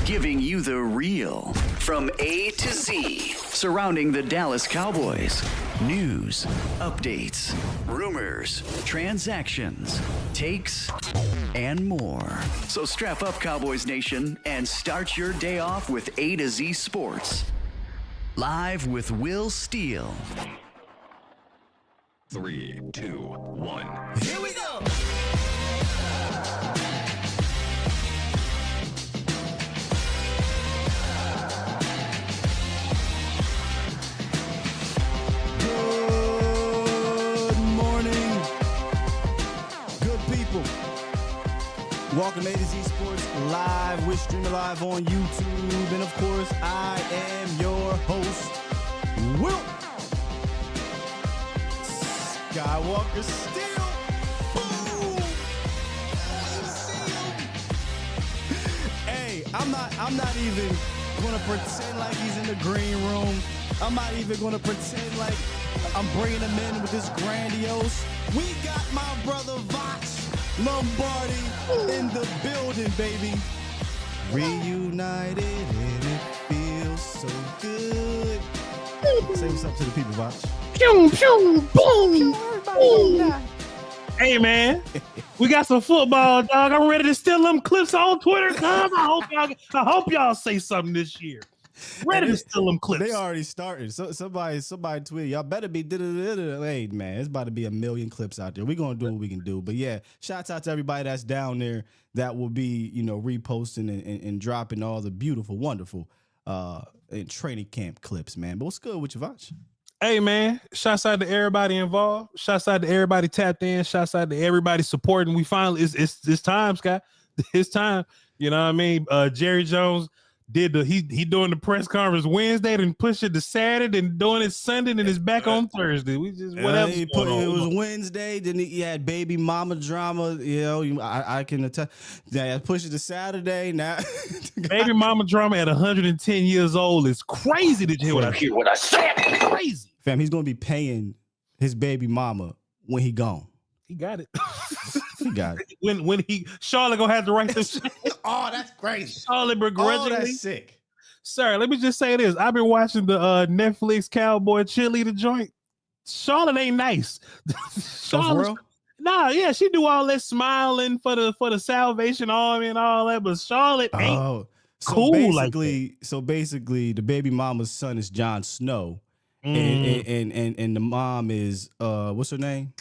giving you the real from A to Z surrounding the Dallas Cowboys. News, updates, rumors, transactions, takes, and more. So strap up, Cowboys Nation, and start your day off with A to Z Sports. Live with Will Steele. 3, 2, 1. Here we go. Good morning, good people. Welcome to A to Z Sports Live. We're streaming live on YouTube. And of course, I am your host, Will Skywalker Steele. Boom! You see him? Hey, I'm not even gonna pretend like he's in the green room. I'm not even gonna pretend like I'm bringing him in with this grandiose. We got my brother Voch Lombardi in the building, baby. Reunited and it feels so good. Say what's up to the people, Voch. Pew, pew, boom, boom. Hey, man, we got some football, dog. I'm ready to steal them clips on Twitter. Come, I hope y'all say something this year. Ready to steal them clips. They already started. So somebody tweeted, y'all better be hey, man, it's about to be a million clips out there. We're gonna do what we can do. But yeah, shouts out to everybody that's down there that will be, reposting and dropping all the beautiful, wonderful and training camp clips, man. But what's good with you, Voch? Hey, man, shouts out to everybody involved. Shouts out to everybody tapped in. Shouts out to everybody supporting. We finally, it's time, Scott. It's time. You know what I mean? Jerry Jones did he doing the press conference Wednesday, then pushed it to Saturday, and doing it Sunday, and it's back on Thursday. We just whatever. It was Wednesday. Then he had baby mama drama. I can attest. Yeah, pushed it to Saturday. Now baby mama drama at 110 years old is crazy. Did you hear what I said? Crazy, fam. He's gonna be paying his baby mama when he gone. He got it. He got it. When Charlotte gonna have to write this. Oh, that's crazy. Charlotte begrudgingly. Oh, that's sick. Sir, let me just say this. I've been watching the Netflix Cowboy cheerleader joint. Charlotte ain't nice. Charlotte, nah, yeah, she do all that smiling for the Salvation Army and all that, but Charlotte ain't cool So basically, the baby mama's son is Jon Snow, and the mom is what's her name?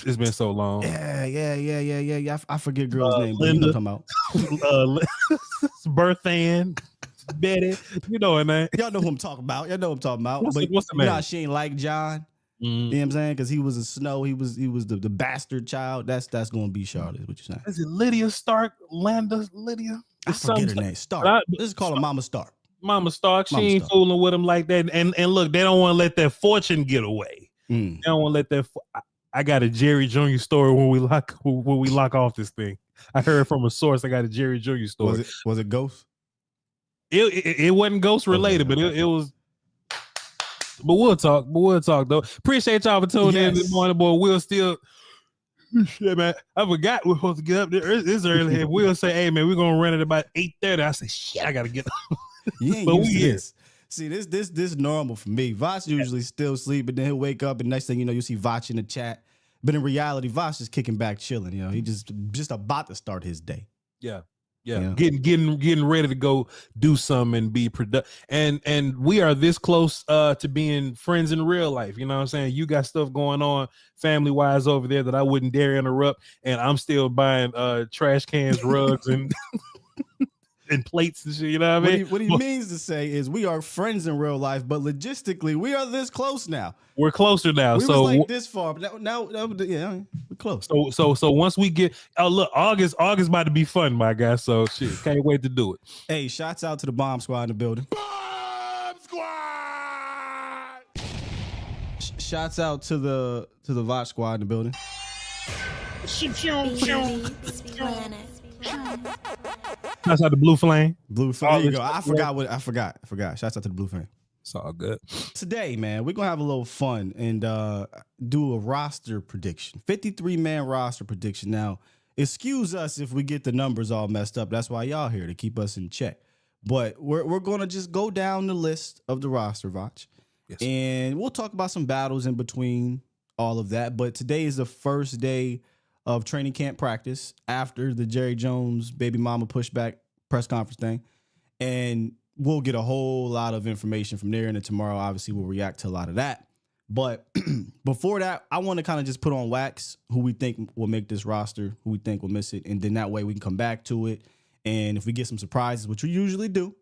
It's been so long. Yeah. I forget girl's name. Linda. Come out. Berthan, Betty. You know her name. Y'all know who I'm talking about. What's the name? She ain't like John. You know what I'm saying? Because he was a Snow. He was the bastard child. That's gonna be Charlotte. What you saying? Is it Lydia Stark? Lydia? I forget her name. Stark. This is called Mama Stark. Mama Stark. She ain't fooling with him like that. And look, they don't want to let that fortune get away. They don't want to let that. I got a Jerry Jr. story when we lock off this thing. I heard from a source. I got a Jerry Jr. story. Was it Ghost? It wasn't Ghost related, but it was. But we'll talk though. Appreciate y'all for tuning in this morning, boy. We'll still. Shit, man. I forgot we're supposed to get up there. It's early. We'll say, hey man, we're gonna run at about 8:30. I say, shit, I gotta get up. You ain't used to this. See, this normal for me. Voch usually still asleep, but then he'll wake up, and next thing you know, you see Voch in the chat. But in reality, Voch is kicking back, chilling. He just about to start his day. Yeah. Getting ready to go do something and be productive. And we are this close to being friends in real life. You know what I'm saying? You got stuff going on family wise over there that I wouldn't dare interrupt, and I'm still buying trash cans, rugs, and and plates and shit, you know what I mean? What he means to say is we are friends in real life, but logistically we are this close now. We're closer now. We was like this far, but now we're close. So once we get, look, August about to be fun, my guy. So shit, can't wait to do it. Hey, shouts out to the Bomb Squad in the building. Bomb Squad! Shouts out to the Voch Squad in the building. Shouts out to Blue Flame. Blue Flame. There you go. I forgot. Shouts out to the Blue Flame. It's all good. Today, man, we're gonna have a little fun and do a roster prediction. 53-man roster prediction. Now, excuse us if we get the numbers all messed up. That's why y'all here, to keep us in check. But we're going to just go down the list of the roster, Voch. Yes. And we'll talk about some battles in between all of that. But today is the first day of training camp practice after the Jerry Jones baby mama pushback press conference thing. And we'll get a whole lot of information from there. And then tomorrow, obviously, we'll react to a lot of that. But before that, I want to kind of just put on wax who we think will make this roster, who we think will miss it. And then that way we can come back to it. And if we get some surprises, which we usually do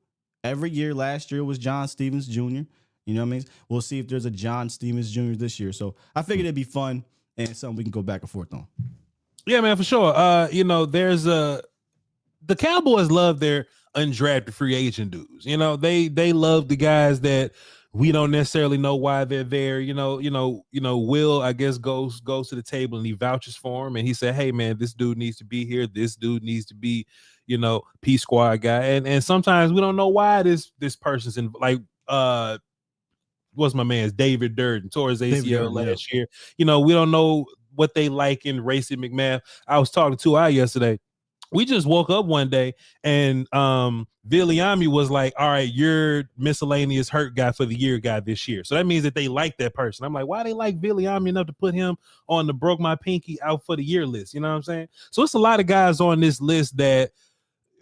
every year, last year was John Stevens Jr., you know what I mean? We'll see if there's a John Stevens Jr. this year. So I figured it'd be fun and something we can go back and forth on. Yeah, man, for sure. There's the Cowboys love their undrafted free agent dudes. You know, they love the guys that we don't necessarily know why they're there. Will, I guess, goes to the table and he vouches for him. And he said, hey, man, this dude needs to be here. This dude needs to be, P squad guy. And sometimes we don't know why this person's in, like, what's my man's David Durden tore his ACL last year. We don't know what they like in Racey McMath. I was talking to her yesterday. We just woke up one day and Viliami was like, all right, you're miscellaneous hurt guy for the year guy this year. So that means that they like that person. I'm like, why they like Viliami enough to put him on the broke my pinky out for the year list? You know what I'm saying? So it's a lot of guys on this list that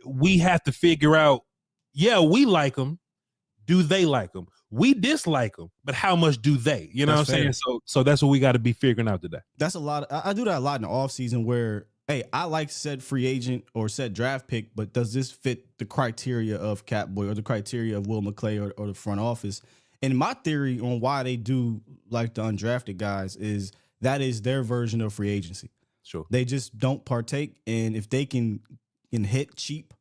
we have to figure out, yeah, we like them. Do they like them? We dislike them, but how much do they? You know what I'm saying? So that's what we got to be figuring out today. That's a lot. I do that a lot in the offseason where, hey, I like said free agent or said draft pick, but does this fit the criteria of Catboy or the criteria of Will McClay or the front office? And my theory on why they do like the undrafted guys is that is their version of free agency. Sure. They just don't partake. And if they can hit cheap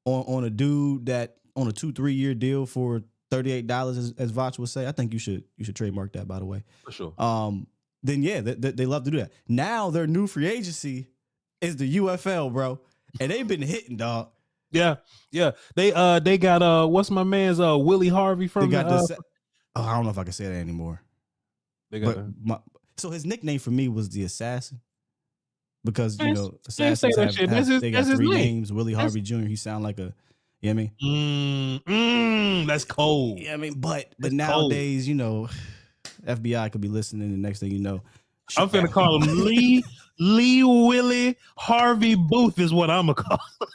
on a dude that on a 2-3 year deal for $38, as Voch would say, I think you should trademark that, by the way. For sure. Then yeah, they love to do that. Now their new free agency is the UFL, bro, and they've been hitting, dog. Yeah. They got what's my man's Willie Harvey from. They got I don't know if I can say that anymore. They got so his nickname for me was the Assassin because assassins they got three names. Willie Harvey Jr. He sound like a. You know what I mean? That's cold. Yeah, I mean, but nowadays, FBI could be listening, and next thing you know, I'm finna call him Lee Willie Harvey Booth is what I'm gonna call him.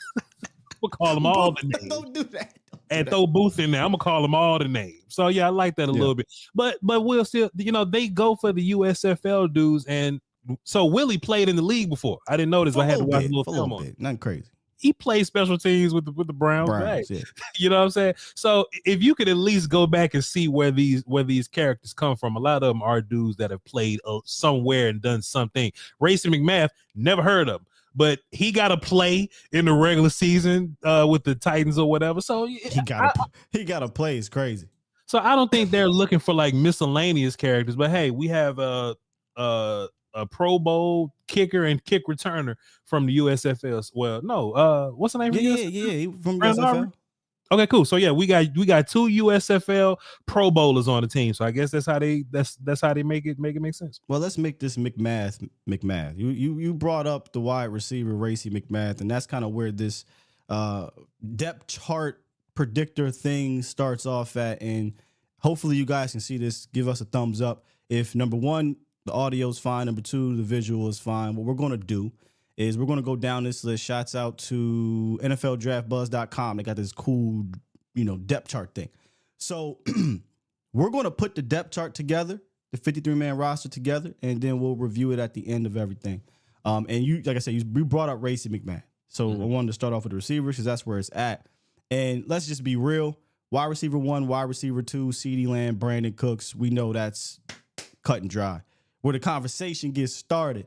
We'll call them all the names. Don't do that. Throw Booth in there. I'm gonna call them all the names. So yeah, I like that a little bit. But we'll still, they go for the USFL dudes, and so Willie played in the league before. I didn't notice. I had to watch a little film on it. Nothing crazy. He played special teams with the Browns. Right? Yeah. You know what I'm saying? So if you could at least go back and see where these characters come from, a lot of them are dudes that have played somewhere and done something. Racey McMath, never heard of him, but he got to play in the regular season with the Titans or whatever. So he got to play. It's crazy. So I don't think they're looking for like miscellaneous characters, but hey, we have a Pro Bowl kicker and kick returner from the USFL. Well, no, what's the name? Yeah, from USFL. Okay, cool. So yeah, we got two USFL Pro Bowlers on the team. So I guess that's how they make it make sense. Well, let's make this McMath. You brought up the wide receiver Racey McMath, and that's kind of where this depth chart predictor thing starts off at. And hopefully you guys can see this. Give us a thumbs up if number one, the audio is fine. Number two, the visual is fine. What we're going to do is we're going to go down this list. Shouts out to NFLDraftBuzz.com. They got this cool, depth chart thing. So we're going to put the depth chart together, the 53-man roster together, and then we'll review it at the end of everything. And you, like I said, you brought up Racey McMahon. So I wanted to start off with the receivers because that's where it's at. And let's just be real. Wide receiver 1, wide receiver 2, CeeDee Lamb, Brandon Cooks. We know that's cut and dry. Where the conversation gets started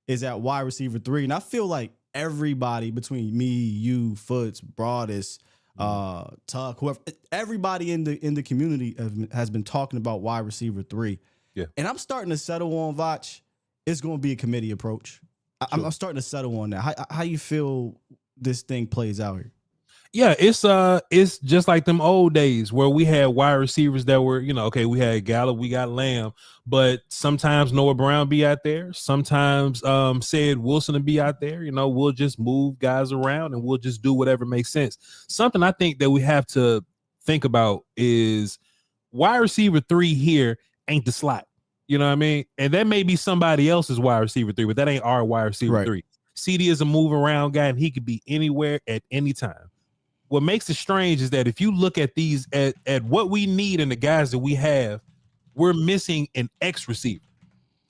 is at wide receiver 3. And I feel like everybody between me, you, Foots, Broadus, Tuck, whoever, everybody in the community has been talking about wide receiver 3. Yeah. And I'm starting to settle on Voch. It's going to be a committee approach. I'm starting to settle on that. How you feel this thing plays out here? Yeah, it's just like them old days where we had wide receivers that were, okay, we had Gallup, we got Lamb, but sometimes Noah Brown be out there, sometimes said Wilson to be out there. We'll just move guys around and we'll just do whatever makes sense. Something I think that we have to think about is wide receiver 3 here ain't the slot. You know what I mean? And that may be somebody else's wide receiver 3, but that ain't our wide receiver 3. CD is a move around guy and he could be anywhere at any time. What makes it strange is that if you look at these at what we need and the guys that we have, we're missing an X receiver.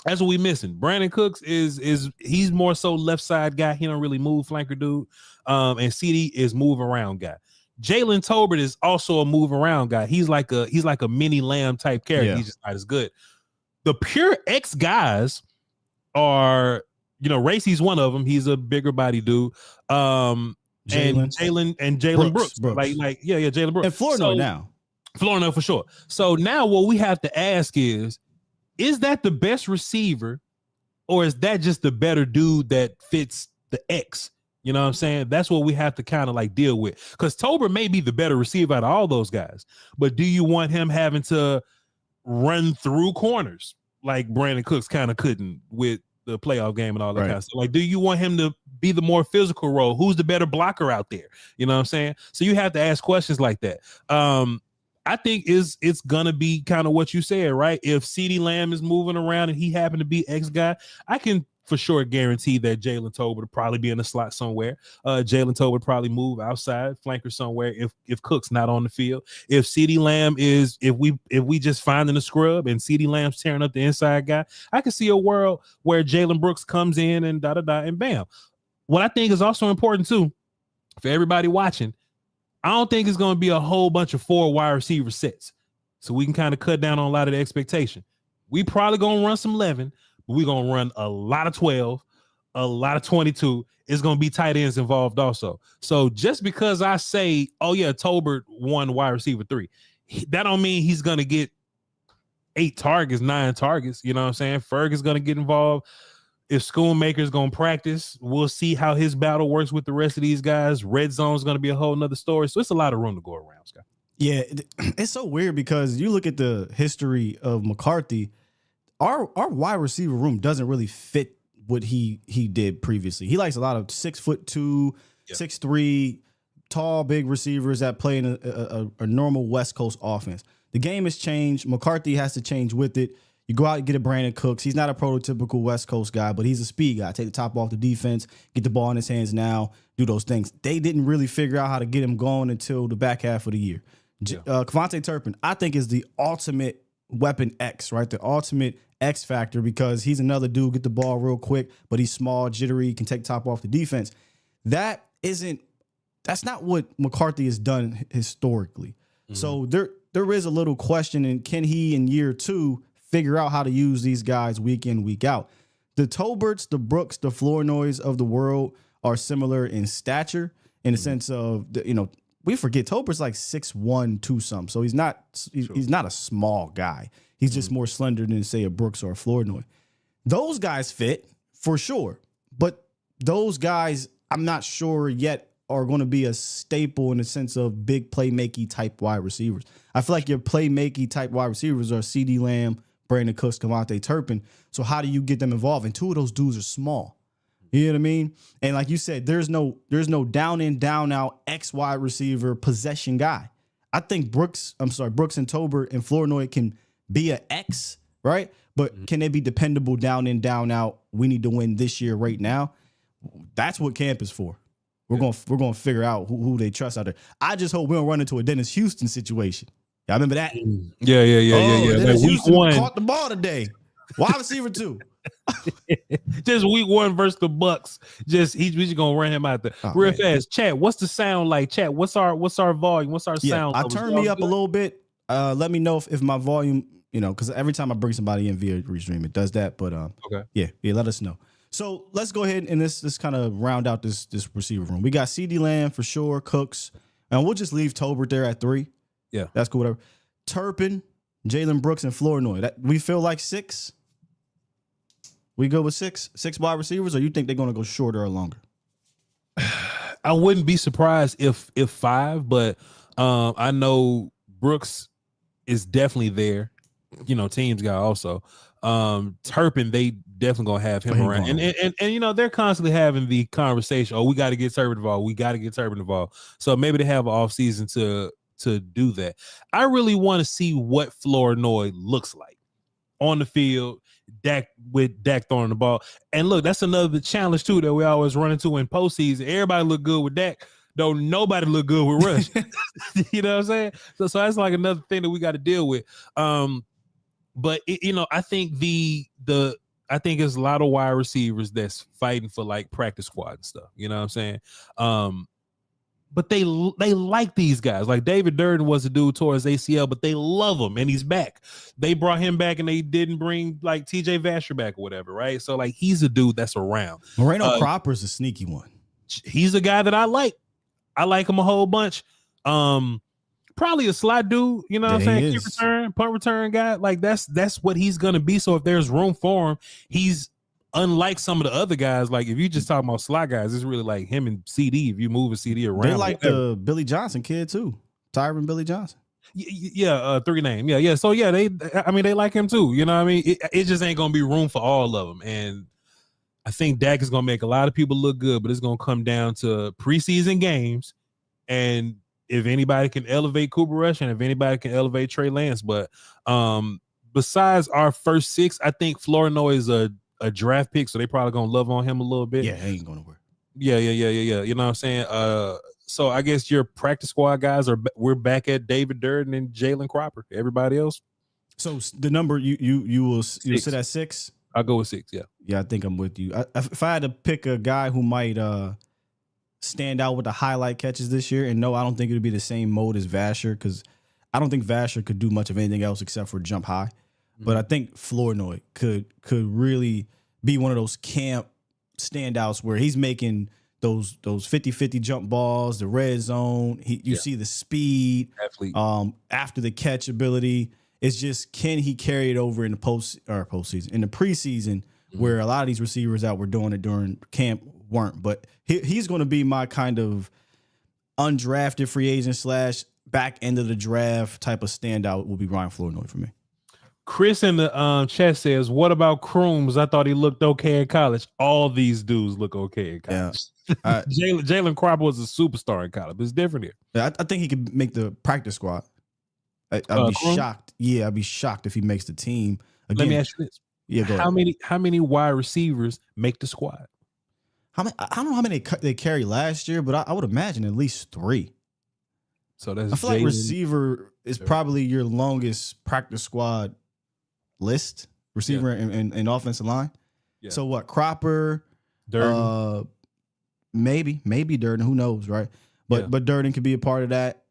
That's what we missing. Brandon Cooks is he's more so left side guy. He don't really move, flanker dude. And CD is move around guy. Jalen Tolbert is also a move around guy. He's like a mini Lamb type character. Yeah. He's just not as good. The pure X guys are, Racy's one of them. He's a bigger body dude. Jalen Brooks. Like Jalen Brooks. And Flournoy now. Flournoy for sure. So now what we have to ask is that the best receiver or is that just the better dude that fits the X? You know what I'm saying? That's what we have to kind of like deal with. Because Tolbert may be the better receiver out of all those guys. But do you want him having to run through corners like Brandon Cooks kind of couldn't with the playoff game and all that kind of stuff? Like, do you want him to be the more physical role? Who's the better blocker out there? You know what I'm saying? So you have to ask questions like that. I think it's gonna be kind of what you said, right? If CeeDee Lamb is moving around and he happened to be X guy, I can for sure guarantee that Jalen Tolbert will probably be in the slot somewhere. Jalen Tolbert probably move outside flanker somewhere if Cook's not on the field. If CeeDee Lamb is if we just finding a scrub and CeeDee Lamb's tearing up the inside guy, I can see a world where Jalen Brooks comes in and and bam. What I think is also important too for everybody watching, I don't think it's going to be a whole bunch of 4 wide receiver sets. So we can kind of cut down on a lot of the expectation. We probably going to run some 11, but we're going to run a lot of 12, a lot of 22. It's going to be tight ends involved also. So just because I say, oh yeah, Tolbert won wide receiver 3, that don't mean he's going to get 8 targets, 9 targets. You know what I'm saying? Ferg is going to get involved. If Schoonmaker's going to practice, we'll see how his battle works with the rest of these guys. Red zone is going to be a whole nother story. So it's a lot of room to go around, Scott. Yeah, it's so weird because you look at the history of McCarthy, our wide receiver room doesn't really fit what he did previously. He likes a lot of 6'2", 6'3", tall, big receivers that play in a normal West Coast offense. The game has changed. McCarthy has to change with it. You go out and get a Brandon Cooks. He's not a prototypical West Coast guy, but he's a speed guy. Take the top off the defense, get the ball in his hands now, do those things. They didn't really figure out how to get him going until the back half of the year. Kevontae Turpin, I think, is the ultimate weapon X, right? The ultimate X factor because he's another dude, get the ball real quick, but he's small, jittery, can take top off the defense. That's not what McCarthy has done historically. Mm-hmm. So there is a little question, and can he in year 2 figure out how to use these guys week in, week out? The Tolberts, the Brooks, the Flournoys of the world are similar in stature in the sense of, we forget Tolbert's like 6'1", 2 something. So he's not a small guy. He's just more slender than, say, a Brooks or a Flournoy. Those guys fit for sure. But those guys, I'm not sure yet are going to be a staple in the sense of big playmaking type wide receivers. I feel like your playmaking type wide receivers are CeeDee Lamb, Brandon Cooks, Kevontae Turpin. So how do you get them involved? And 2 of those dudes are small. You know what I mean? And like you said, there's no down in, down out X wide receiver possession guy. I think Brooks and Tolbert and Flournoy can be an X, right? But can they be dependable down in, down out? We need to win this year right now. That's what camp is for. We're going to figure out who they trust out there. I just hope we don't run into a Dennis Houston situation. Y'all remember that? Yeah. Dennis like Houston week 1 caught the ball today. Wide receiver 2. Just week 1 versus the Bucks. We just gonna run him out there real fast. Chat, what's the sound like? Chat, what's our volume? What's our sound? I turn me up a little bit. Let me know if my volume, because every time I bring somebody in via restream, it does that. But yeah, let us know. So let's go ahead and this kind of round out this receiver room. We got CeeDee Lamb for sure, Cooks, and we'll just leave Tolbert there at 3. Yeah, that's cool. Whatever. Turpin, Jalen Brooks, and Flournoy. That we feel like 6. We go with 6 wide receivers, or you think they're going to go shorter or longer? I wouldn't be surprised if 5, but I know Brooks is definitely there. Teams guy also. Turpin, they definitely gonna have him around, and they're constantly having the conversation. Oh, we got to get Turpin involved. We got to get Turpin involved. So maybe they have an off season to do that. I really want to see what Flournoy looks like on the field. Dak throwing the ball, and look, that's another challenge too that we always run into in postseason. Everybody look good with Dak, though nobody look good with Rush. You know what I'm saying? So that's like another thing that we got to deal with. But I think I think it's a lot of wide receivers that's fighting for like practice squad and stuff. You know what I'm saying? But they like these guys. Like David Durden was a dude towards ACL, but they love him and he's back. They brought him back and they didn't bring like TJ Vasher back or whatever, right? So like he's a dude that's around. Moreno Cropper's a sneaky one. He's a guy that I like. I like him a whole bunch. Probably a slot dude, you know what I'm saying? Kick return, punt return guy. Like that's what he's gonna be. So if there's room for him, he's unlike some of the other guys. Like if you just talk about slot guys, it's really like him and CD. If you move a CD around, they like the Billy Johnson kid too, Tyron Billy Johnson. Yeah, 3 name. Yeah. So yeah, they like him too. You know what I mean? It just ain't gonna be room for all of them. And I think Dak is gonna make a lot of people look good, but it's gonna come down to preseason games and if anybody can elevate Cooper Rush and if anybody can elevate Trey Lance. But besides our first 6, I think Flournoy is a draft pick, so they probably gonna love on him a little bit. Yeah, he ain't gonna work. Yeah. You know what I'm saying? So I guess your practice squad guys we're back at David Durden and Jalen Cropper. Everybody else. So the number you'll sit at 6. I'll go with 6. Yeah. I think I'm with you. If I had to pick a guy who might stand out with the highlight catches this year, and no, I don't think it would be the same mode as Vasher because I don't think Vasher could do much of anything else except for jump high. But I think Flournoy could really be one of those camp standouts where he's making those 50-50 jump balls, the red zone. You see the speed, after the catch ability. It's just, can he carry it over in the postseason, in the preseason, where a lot of these receivers that were doing it during camp weren't. But he's going to be my kind of undrafted free agent / back end of the draft type of standout. Will be Ryan Flournoy for me. Chris in the chat says, what about Crooms? I thought he looked okay in college. All these dudes look okay in college. Yeah. Jalen Cropper was a superstar in college. It's different here. Yeah, I think he could make the practice squad. I'd be shocked. Yeah, I'd be shocked if he makes the team. Again, let me ask you this. Yeah, go ahead. How many wide receivers make the squad? I don't know how many they carried last year, but I would imagine at least 3. So that's I feel like receiver is probably your longest practice squad list. Receiver and offensive line. Yeah. So what? Cropper, Durden, maybe Durden. Who knows, right? But Durden could be a part of that.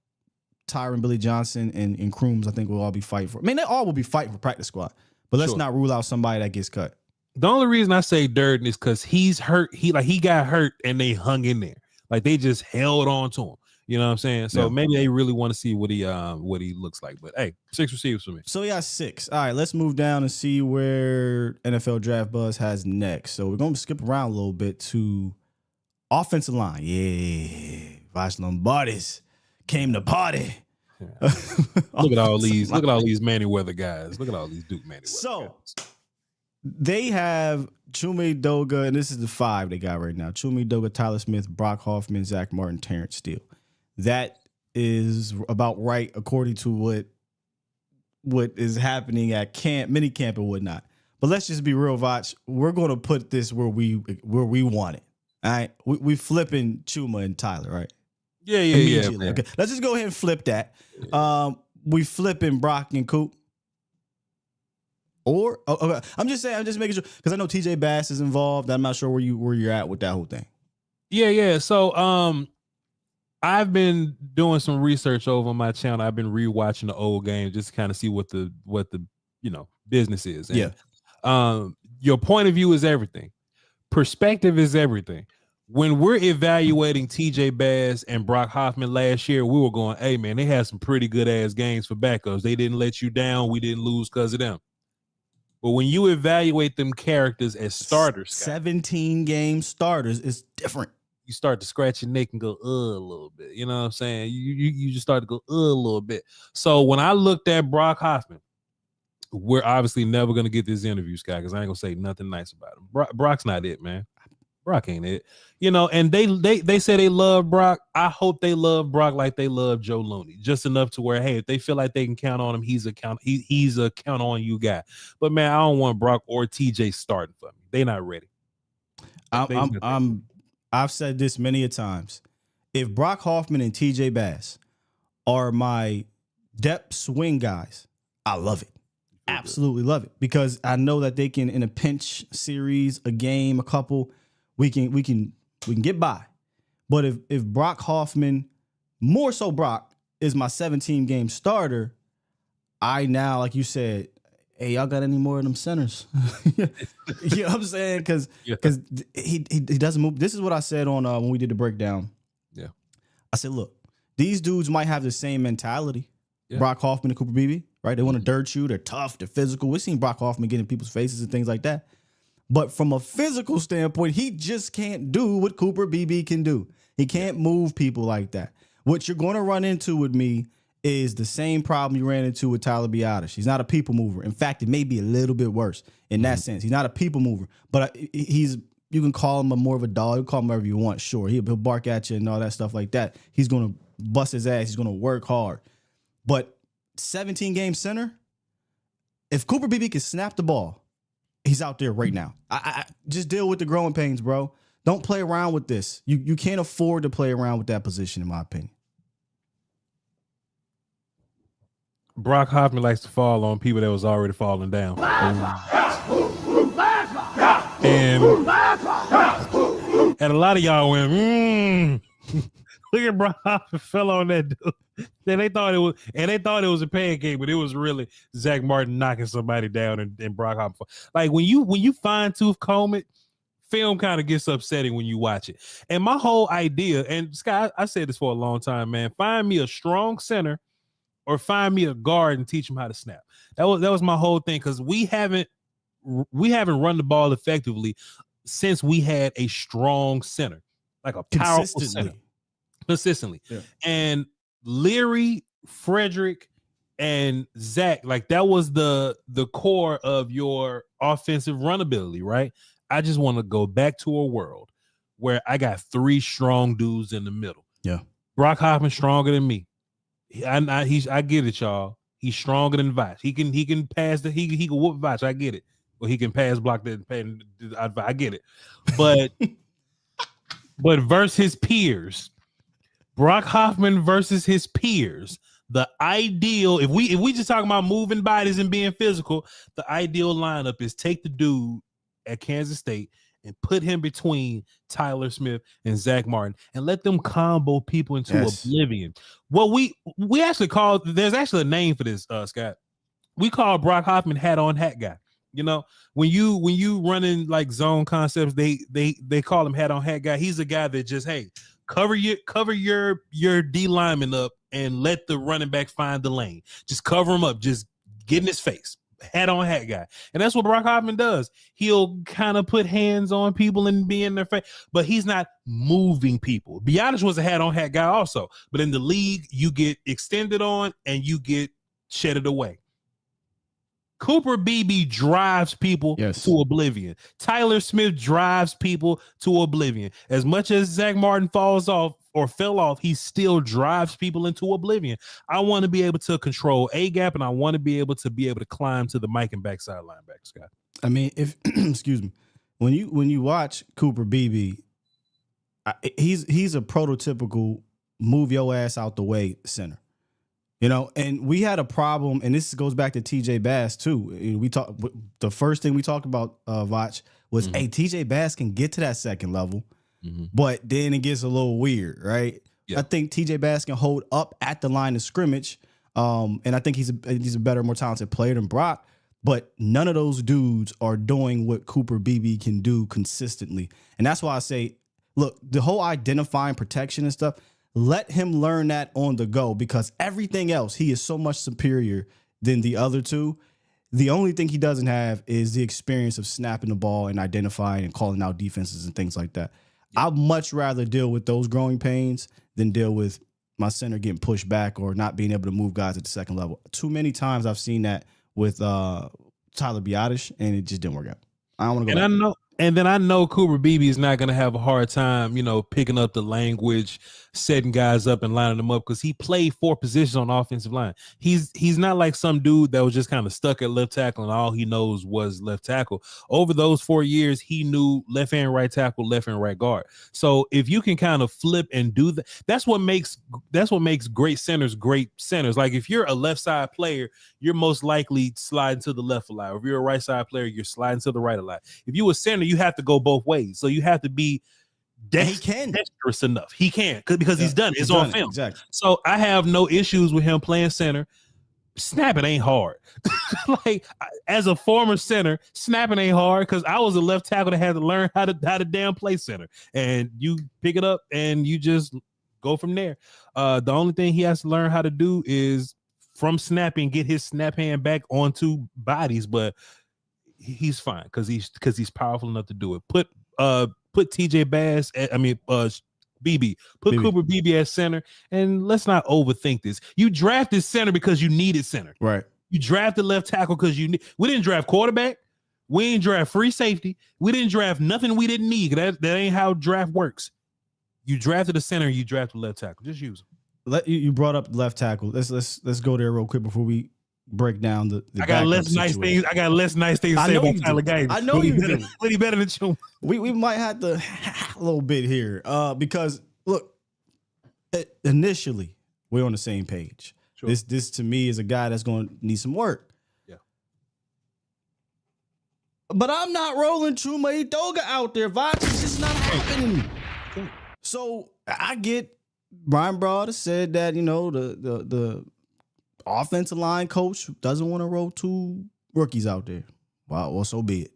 Tyron, Billy Johnson, and Crooms, I think will all be fighting for. I mean, they all will be fighting for practice squad. But let's not rule out somebody that gets cut. The only reason I say Durden is because he's hurt. He got hurt and they hung in there. Like they just held on to him. You know what I'm saying? So maybe they really want to see what he looks like. But hey, 6 receivers for me. So we got 6. All right, let's move down and see where NFL Draft Buzz has next. So we're going to skip around a little bit to offensive line. Yeah, Voch Lombardi's came to party. Yeah. Look at all these Manyweather guys. Look at all these Duke Manyweather guys. They have Chuma Edoga, and this is the 5 they got right now. Chuma Edoga, Tyler Smith, Brock Hoffman, Zach Martin, Terrence Steele. That is about right according to what is happening at camp, mini camp and whatnot. But let's just be real, Voch. We're going to put this where we want it. All right, we flipping Chuma and Tyler, right? Yeah. Okay. Let's just go ahead and flip that. We flipping Brock and Coop. Or okay. I'm just making sure because I know TJ Bass is involved. I'm not sure where you're at with that whole thing. Yeah. So I've been doing some research over my channel. I've been rewatching the old games just to kind of see what the business is. And, your point of view is everything. Perspective is everything. When we're evaluating TJ Bass and Brock Hoffman last year, we were going, hey man, they had some pretty good ass games for backups. They didn't let you down. We didn't lose because of them. But when you evaluate them characters as starters, 17 game starters is different. you start to scratch your neck and go a little bit. You know what I'm saying? You just start to go a little bit. So when I looked at Brock Hoffman, we're obviously never gonna get this interview, Scott, because I ain't gonna say nothing nice about him. Brock's not it, man. Brock ain't it. You know, and they say they love Brock. I hope they love Brock like they love Joe Looney, just enough to where, hey, if they feel like they can count on him, he's a count on you guy. But man, I don't want Brock or TJ starting for me. They not ready. I've said this many a times. If Brock Hoffman and TJ Bass are my depth swing guys, I love it. Absolutely love it, because I know that they can, in a pinch series, a game, a couple, we can get by. But if Brock Hoffman, more so Brock, is my 17 game starter, I now, like you said, hey, y'all got any more of them centers? You know what I'm saying? Because he doesn't move. This is what I said on when we did the breakdown. Yeah, I said, look, these dudes might have the same mentality. Yeah. Brock Hoffman and Cooper Beebe, right? They want to dirt you. They're tough. They're physical. We've seen Brock Hoffman get in people's faces and things like that. But from a physical standpoint, he just can't do what Cooper Beebe can do. He can't move people like that. What you're going to run into with me is the same problem you ran into with Tyler Biadasz. He's not a people mover. In fact, it may be a little bit worse in that sense. He's not a people mover, but you can call him more of a dog. You can call him whatever you want. Sure, he'll bark at you and all that stuff like that. He's going to bust his ass. He's going to work hard. But 17 game center, if Cooper Beebe can snap the ball, he's out there right now. I just deal with the growing pains, bro. Don't play around with this. You can't afford to play around with that position, in my opinion. Brock Hoffman likes to fall on people that was already falling down. And a lot of y'all went, look at Brock Hoffman fell on that dude. Then they thought it was a pancake, but it was really Zach Martin knocking somebody down and Brock Hoffman. Like when you fine tooth comb it, film kind of gets upsetting when you watch it. And my whole idea, and Scott, I said this for a long time, man, find me a strong center or find me a guard and teach them how to snap. That was my whole thing, because we haven't run the ball effectively since we had a strong center, like a powerful center. Consistently. Yeah. And Leary, Frederick, and Zach, like that was the core of your offensive run ability, right? I just want to go back to a world where I got three strong dudes in the middle. Yeah. Brock Hoffman stronger than me. I get it, y'all. He's stronger than Voch. He can pass he can whoop Voch. I get it. Or he can pass block I get it. But but versus his peers, Brock Hoffman versus his peers, the ideal, if we just talking about moving bodies and being physical, the ideal lineup is take the dude at Kansas State and put him between Tyler Smith and Zach Martin and let them combo people into oblivion. Well, we actually there's actually a name for this, Scott. We call Brock Hoffman hat on hat guy. You know, when you running like zone concepts, they call him hat on hat guy. He's a guy that just, hey, cover your D lineman up and let the running back find the lane. Just cover him up. Just get in his face. Hat on hat guy. And that's what Brock Hoffman does. He'll kind of put hands on people and be in their face, but he's not moving people. Biadasz was a hat on hat guy also, but in the league, you get extended on and you get shedded away. Cooper Beebe drives people to oblivion. Tyler Smith drives people to oblivion. As much as Zach Martin falls off or fell off, he still drives people into oblivion. I want to be able to control a gap, and I want to be able to climb to the Mike and backside linebacker, Scott. I mean, if excuse me, when you watch Cooper Beebe, he's a prototypical move your ass out the way center. You know, and we had a problem, and this goes back to TJ Bass too. The first thing we talked about, Voch, was, hey, TJ Bass can get to that second level, but then it gets a little weird, right? Yeah. I think TJ Bass can hold up at the line of scrimmage, and I think he's a better, more talented player than Brock. But none of those dudes are doing what Cooper Beebe can do consistently, and that's why I say, look, the whole identifying protection and stuff. Let him learn that on the go, because everything else, he is so much superior than the other two. The only thing he doesn't have is the experience of snapping the ball and identifying and calling out defenses and things like that. I'd much rather deal with those growing pains than deal with my center getting pushed back or not being able to move guys at the second level. Too many times I've seen that with Tyler Biotish, and it just didn't work out. I don't want to go. And I know Cooper Beebe is not going to have a hard time, picking up the language, setting guys up and lining them up because he played 4 positions on the offensive line. He's not like some dude that was just kind of stuck at left tackle and all he knows was left tackle. Over those 4 years, he knew left and right tackle, left and right guard. So if you can kind of flip and do that, that's what makes great centers great centers. Like if you're a left side player, you're most likely sliding to the left a lot. Or if you're a right side player, you're sliding to the right a lot. If you're a center, you have to go both ways. So you have to be dexterous enough. He can because he's done it. It's on film. Exactly. So I have no issues with him playing center. Snapping ain't hard. Like as a former center, snapping ain't hard because I was a left tackle that had to learn how to damn play center. And you pick it up and you just go from there. The only thing he has to learn how to do is from snapping, get his snap hand back onto bodies, but he's fine because he's powerful enough to do it. Put TJ Bass BB. Put Cooper Beebe at center, and let's not overthink this. You drafted center because you needed center. Right. You drafted left tackle because we didn't draft quarterback. We didn't draft free safety. We didn't draft nothing we didn't need. That ain't how draft works. You drafted a center, you drafted left tackle. Just use them. You brought up left tackle. Let's go there real quick before we break down the I got less nice things. I got less nice things to say about Tyler Guyton. I know you do. But he better than you. We might have to a little bit here because look, initially we're on the same page. Sure. This to me is a guy that's going to need some work. Yeah. But I'm not rolling Chuma Edoga out there. Voch, it's just not happening. Okay. So I get Brian Broad said that the offensive line coach doesn't want to roll 2 rookies out there. Well, so be it.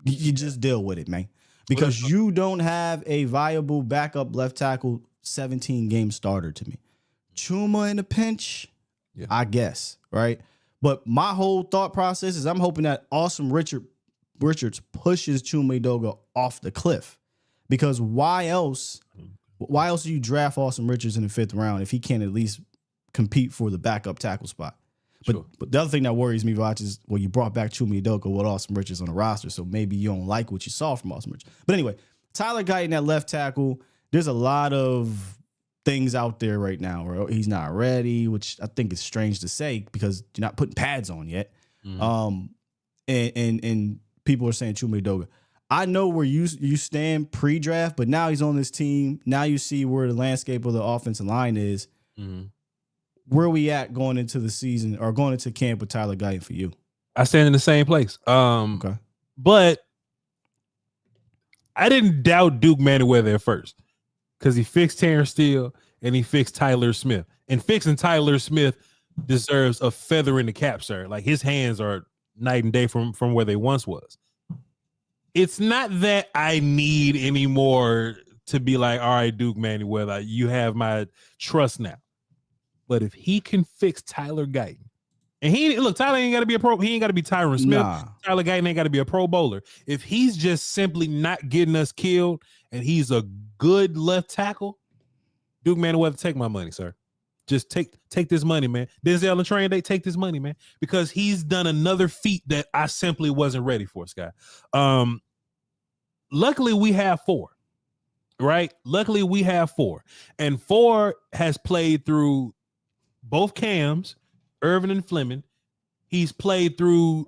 You just deal with it, man. Because you don't have a viable backup left tackle 17-game starter to me. Chuma in a pinch, I guess, right? But my whole thought process is I'm hoping that Awesome Richards pushes Chuma Edoga off the cliff. Because why else do you draft Awesome Richards in the 5th round if he can't at least compete for the backup tackle spot? But the other thing that worries me, Voch, is you brought back Chuma Edoga with Awesome Richards on the roster, so maybe you don't like what you saw from Awesome Richards. But anyway, Tyler Guyton at left tackle, there's a lot of things out there right now where he's not ready, which I think is strange to say because you're not putting pads on yet. Mm-hmm. And people are saying Chuma Edoga. I know where you stand pre-draft, but now he's on this team. Now you see where the landscape of the offensive line is. Mm-hmm. Where are we at going into the season or going into camp with Tyler Guyton for you? I stand in the same place. Okay. But I didn't doubt Duke Manyweather at first because he fixed Terrence Steele and he fixed Tyler Smith. And fixing Tyler Smith deserves a feather in the cap, sir. Like his hands are night and day from where they once was. It's not that I need anymore to be like, all right, Duke Manyweather, you have my trust now. But if he can fix Tyler Guyton, and Tyler ain't got to be a pro. He ain't got to be Tyron Smith. Nah. Tyler Guyton ain't got to be a Pro Bowler. If he's just simply not getting us killed, and he's a good left tackle, Duke Manyweather, take my money, sir. Just take this money, man. Denzel and Train, they take this money, man, because he's done another feat that I simply wasn't ready for, Sky. Luckily, we have 4, right? Luckily, we have 4, and 4 has played through both Cams, Irvin and Fleming. He's played through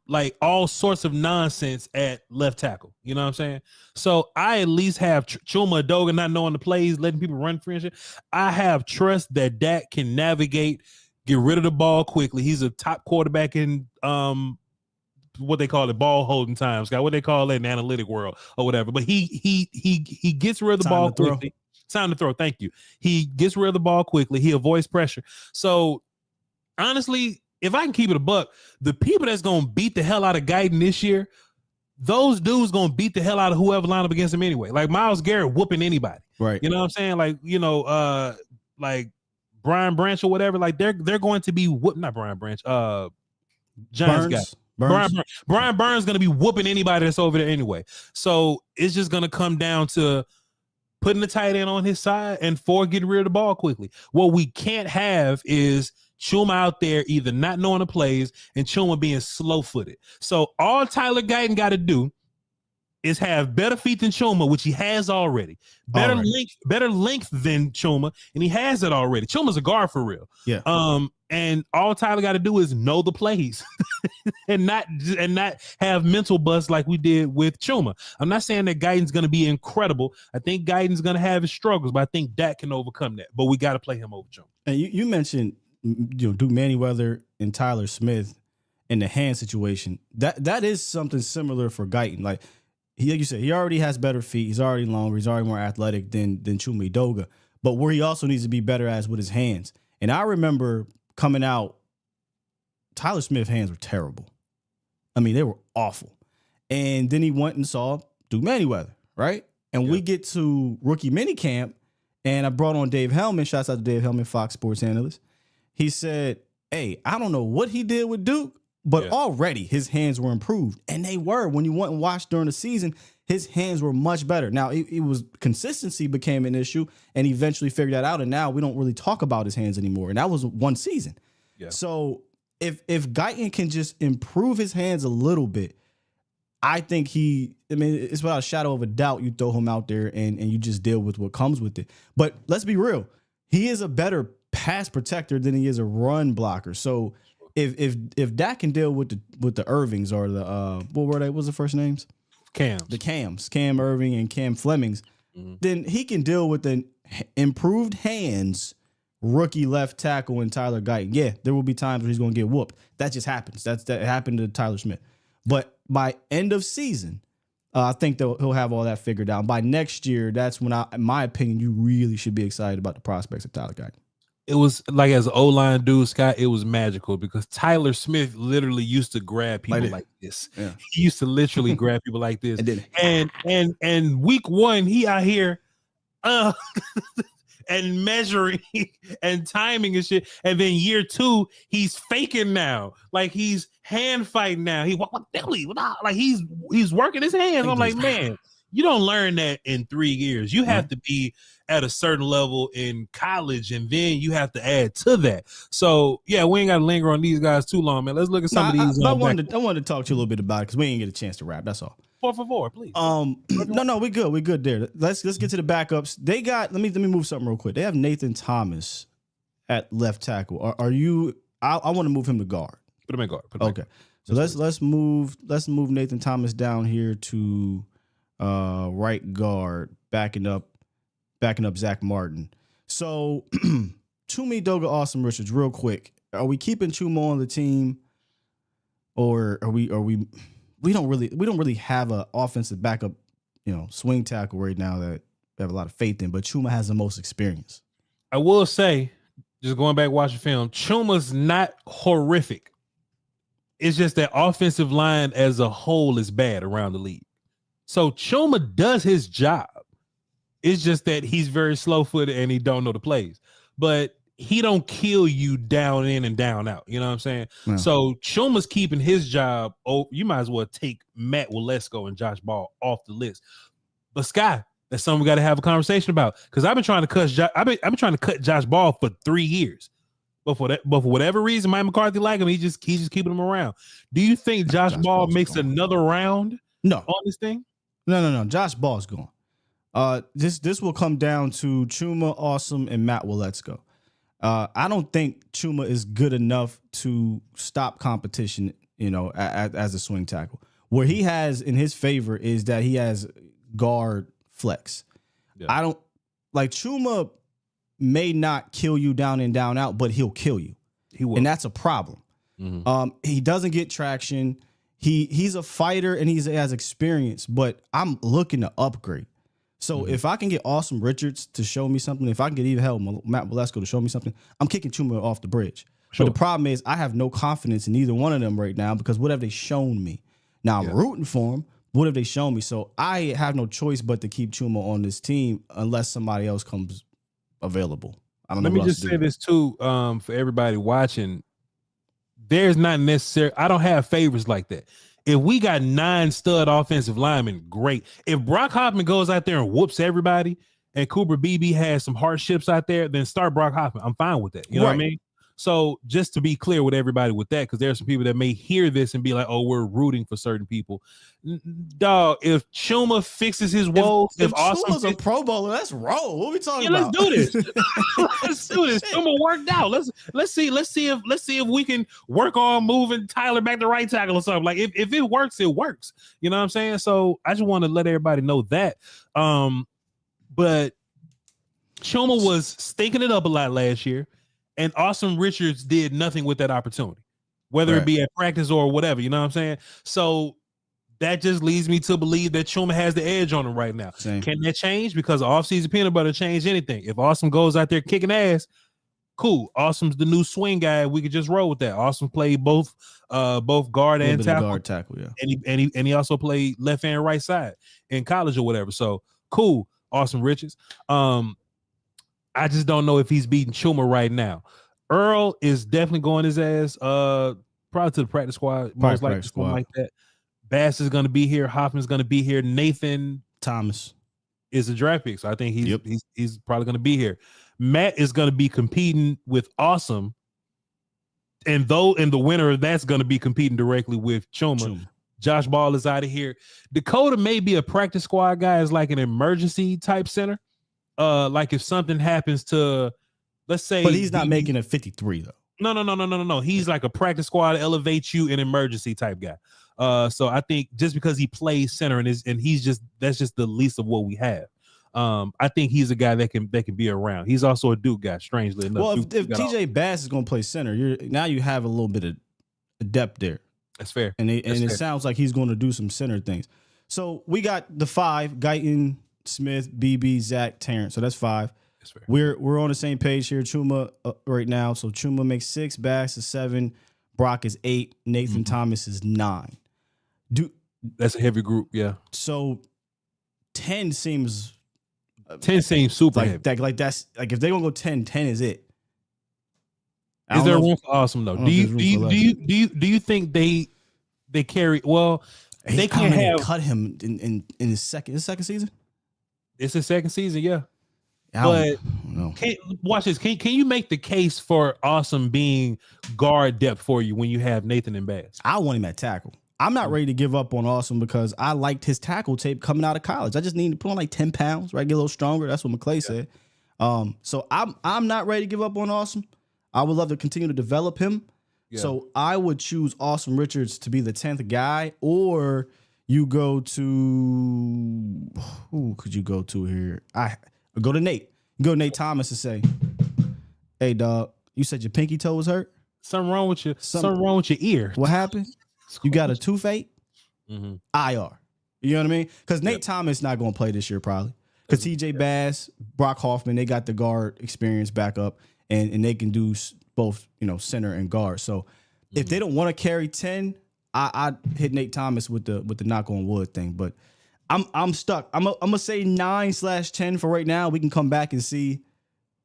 like all sorts of nonsense at left tackle. You know what I'm saying? So I at least have Chuma Edoga not knowing the plays, letting people run free and shit. I have trust that Dak can navigate, get rid of the ball quickly. He's a top quarterback in what they call it, ball holding time, Scott. What they call it in the analytic world or whatever. But he gets rid of the ball quickly. Time to throw. Thank you. He gets rid of the ball quickly. He avoids pressure. So honestly, if I can keep it a buck, the people that's going to beat the hell out of Guyton this year, those dudes going to beat the hell out of whoever line up against him anyway. Like Myles Garrett whooping anybody. Right. You know what I'm saying? Like, like Brian Branch or whatever, like they're going to be not Brian Branch, Giants guy. Burns. Brian Burns is going to be whooping anybody that's over there anyway. So it's just going to come down to putting the tight end on his side and Ford getting rid of the ball quickly. What we can't have is Chuma out there either not knowing the plays and Chuma being slow-footed. So all Tyler Guyton got to do is have better feet than Chuma, which he has already. Better length than Chuma, and he has it already. Chuma's a guard for real. Yeah. And all Tyler got to do is know the plays and not have mental bust like we did with Chuma. I'm not saying that Guyton's going to be incredible. I think Guyton's going to have his struggles, but I think Dak can overcome that. But we got to play him over Chuma. And you mentioned Duke Manyweather and Tyler Smith in the hand situation. That is something similar for Guyton. Like you said, he already has better feet. He's already longer. He's already more athletic than Chuma Edoga. But where he also needs to be better as with his hands. And I remember coming out, Tyler Smith's hands were terrible. I mean, they were awful. And then he went and saw Duke Manyweather, right? And we get to rookie minicamp, and I brought on Dave Hellman. Shouts out to Dave Hellman, Fox Sports analyst. He said, hey, I don't know what he did with Duke, but already his hands were improved. And they were. When you went and watched during the season, his hands were much better. Now, it was consistency became an issue, and he eventually figured that out. And now we don't really talk about his hands anymore. And that was one season. Yeah. So if Guyton can just improve his hands a little bit, I think it's without a shadow of a doubt you throw him out there and you just deal with what comes with it. But let's be real. He is a better pass protector than he is a run blocker. So if Dak can deal with the Irvings or the what were they? What was the first names? The Cams, Cam Irving and Cam Flemings, then he can deal with the improved hands rookie left tackle in Tyler Guyton. Yeah, there will be times where he's going to get whooped. That just happens. That happened to Tyler Smith. But by end of season, I think he'll have all that figured out. By next year, that's when, in my opinion, you really should be excited about the prospects of Tyler Guyton. It was like, as an O-line dude, Scott, it was magical because Tyler Smith literally used to grab people like this. Yeah. He used to literally grab people like this. And week one, he out here and measuring and timing and shit. And then year two, he's faking now. Like he's hand fighting now. Like he's working his hands. I'm like, man, you don't learn that in 3 years. You have to be at a certain level in college, and then you have to add to that. So, yeah, we ain't got to linger on these guys too long, man. Let's look at some of these. I wanted to talk to you a little bit about it because we didn't get a chance to wrap. That's all. 4 for 4, please. No, we good. We good there. Let's get to the backups. They got. Let me move something real quick. They have Nathan Thomas at left tackle. Are you? I want to move him to guard. Put him in guard. Okay. So let's move Nathan Thomas down here to right guard, backing up Zach Martin. So Chuma Edoga, Austin Richards, real quick. Are we keeping Chuma on the team, or are we don't really have an offensive backup, swing tackle right now that we have a lot of faith in, but Chuma has the most experience. I will say, just going back watching film, Chuma's not horrific. It's just that offensive line as a whole is bad around the league. So Chuma does his job. It's just that he's very slow-footed and he don't know the plays. But he don't kill you down in and down out. You know what I'm saying? Yeah. So Chuma's keeping his job. Oh, you might as well take Matt Waletzko and Josh Ball off the list. But Sky, that's something we got to have a conversation about, because I've been trying to cut Josh Ball for 3 years. But for whatever reason, Mike McCarthy like him, he's just keeping him around. Do you think Josh Ball makes another round? No, on this thing? No. Josh Ball's gone. This will come down to Chuma, Awesome, and Matt Waletzko. I don't think Chuma is good enough to stop competition, as a swing tackle. Where he has in his favor is that he has guard flex. Yeah. I don't like Chuma may not kill you down and down out, but he'll kill you. He will. And that's a problem. Mm-hmm. He doesn't get traction. He's a fighter and he has experience, but I'm looking to upgrade. So if I can get Awesome Richards to show me something, if I can get even Matt Waletzko to show me something, I'm kicking Chuma off the bridge. Sure. But the problem is I have no confidence in either one of them right now, because what have they shown me? Now I'm rooting for them. What have they shown me? So I have no choice but to keep Chuma on this team unless somebody else comes available. I don't know. Let me just say this too, for everybody watching. there's not necessary. I don't have favorites like that. If we got 9 stud offensive linemen, great. If Brock Hoffman goes out there and whoops everybody, and Cooper Beebe has some hardships out there, then start Brock Hoffman. I'm fine with that. You know what I mean? So just to be clear with everybody with that, because there are some people that may hear this and be like, "Oh, we're rooting for certain people." Dog, if Chuma fixes his woes, if Chuma's a Pro Bowler, let's roll. What are we talking about? Let's do this. Let's do this. Chuma worked out. Let's see if we can work on moving Tyler back to right tackle or something. Like if it works, it works. You know what I'm saying? So I just want to let everybody know that. But Chuma was stinking it up a lot last year. And Austin Richards did nothing with that opportunity, whether it be at practice or whatever. You know what I'm saying? So that just leads me to believe that Chuma has the edge on him right now. Same. Can that change? Because offseason peanut butter change anything. If Austin goes out there kicking ass, cool. Awesome's the new swing guy. We could just roll with that. Awesome played both guard and tackle. Guard tackle, yeah. And he also played left and right side in college or whatever. So cool, Austin Richards. I just don't know if he's beating Chuma right now. Earl is definitely going his ass probably to the practice squad, most likely something like that. Bass is going to be here. Hoffman's going to be here. Nathan Thomas is a draft pick, so I think he's probably going to be here. Matt is going to be competing with Awesome, and the winner of that's going to be competing directly with Chuma. Josh Ball is out of here. Dakota may be a practice squad guy as like an emergency type center. Like if something happens to, let's say, but he's not making a 53 though. No. He's like a practice squad, elevate you, an emergency type guy. So I think just because he plays center and that's just the least of what we have. I think he's a guy that can be around. He's also a Duke guy, strangely enough. Well, if TJ Bass is going to play center, you have a little bit of depth there. That's fair. And it sounds like he's going to do some center things. So we got the 5: Guyton, Smith, BB, Zach, Terrence. So that's 5. That's fair. We're on the same page here. Chuma right now. So Chuma makes 6, Bass is 7, Brock is 8, Nathan Thomas is 9. That's a heavy group, yeah. So 10 seems super heavy. Like that's like if they're gonna go 10 is it. Is there room for Awesome though? Do you think they carry well? They can't cut him in his second season. It's his second season, yeah. But watch this. Can you make the case for Awesome being guard depth for you when you have Nathan and Bass? I want him at tackle. I'm not ready to give up on Awesome because I liked his tackle tape coming out of college. I just need to put on like 10 pounds, right? Get a little stronger. That's what McClay said. So I'm not ready to give up on Awesome. I would love to continue to develop him. Yeah. So I would choose Austin Richards to be the 10th guy, or you go to who could you go to here? I go to Nate. You go to Nate Thomas and say, "Hey, dog, you said your pinky toe was hurt. Something wrong with you. Something wrong with your ear. What happened? You got a toothache? IR. You know what I mean? Because Nate Thomas not going to play this year probably. Because TJ Bass, Brock Hoffman, they got the guard experience back up, and they can do both, center and guard. So if they don't want to carry 10, I'd hit Nate Thomas with the knock on wood thing. But I'm stuck. I'm gonna say 9/10 for right now. We can come back and see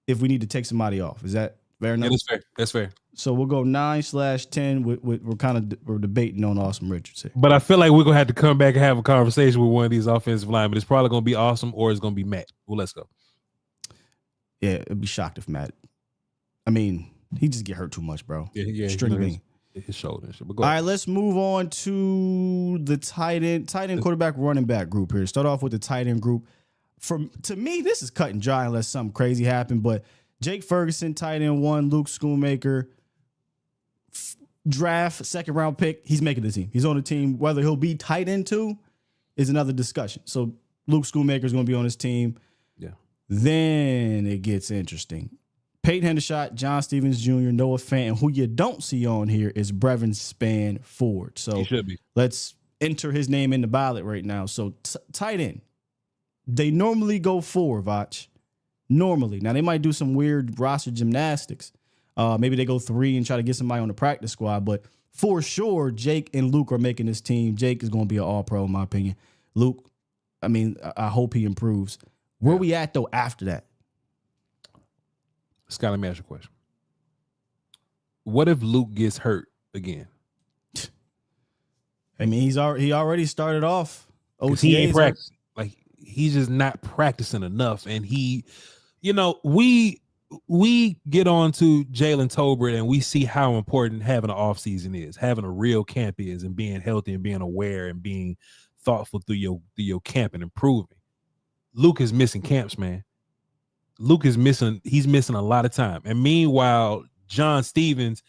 if we need to take somebody off. Is that fair enough? Yeah, that's fair. That's fair. So we'll go 9/10. We're debating on Austin Richards here. But I feel like we're gonna have to come back and have a conversation with one of these offensive linemen. It's probably gonna be Awesome or it's gonna be Matt. Well, let's go. Yeah, I'd be shocked if Matt. I mean, he just get hurt too much, bro. Yeah. String bean. His shoulder and shit. All right, let's move on to the tight end, quarterback, running back group here. Start off with the tight end group. To me, this is cut and dry unless something crazy happened. But Jake Ferguson, tight end 1, Luke Schoonmaker, draft, second round pick. He's making the team. He's on the team. Whether he'll be tight end 2 is another discussion. So Luke Schoonmaker is going to be on his team. Yeah. Then it gets interesting. Peyton Hendershot, John Stevens Jr., Noah Fant, and who you don't see on here is Brevin Spann Ford. So he should be. Let's enter his name in the ballot right now. So tight end. They normally go 4, Voch. Normally. Now, they might do some weird roster gymnastics. Maybe they go 3 and try to get somebody on the practice squad. But for sure, Jake and Luke are making this team. Jake is going to be an all-pro, in my opinion. Luke, I hope he improves. Where we at, though, after that? Scott, let me ask you a question. What if Luke gets hurt again. I mean, he already started off OTAs. He ain't practicing. Like, he's just not practicing enough. And he, we get on to Jalen Tolbert and we see how important having an off season is, having a real camp is, and being healthy and being aware and being thoughtful through your camp and improving. Luke is missing camps, man. He's missing a lot of time. And meanwhile, John Stevens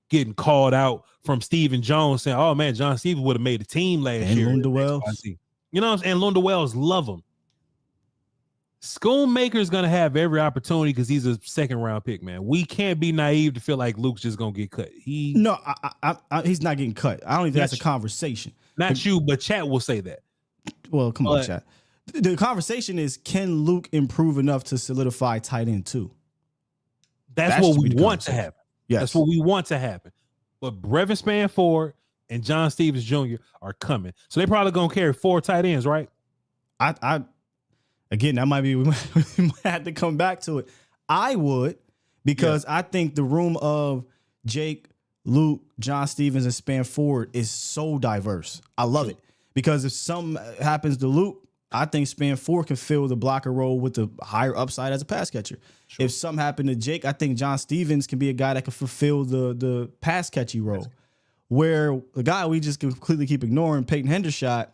getting called out from Stephen Jones saying, oh man, John Stevens would have made the team last year. And Lunda Wells. You know what I'm saying? Lunda Wells love him. Schoonmaker is going to have every opportunity because he's a second round pick, man. We can't be naive to feel like Luke's just going to get cut. He's not getting cut. I don't even think that's a conversation. Not you, but chat will say that. Well, come on, chat. The conversation is, can Luke improve enough to solidify tight end 2? That's what we want to happen. Yes. That's what we want to happen. But Brevin Spanford and John Stevens Jr. are coming. So they're probably going to carry 4 tight ends, right? Again, that might be, we might have to come back to it. I would, because I think the room of Jake, Luke, John Stevens, and Spanford is so diverse. I love it. Because if something happens to Luke, I think Spanford can fill the blocker role with the higher upside as a pass catcher. Sure. If something happened to Jake, I think John Stevens can be a guy that can fulfill the pass catchy role. Where the guy we just completely keep ignoring, Peyton Hendershot,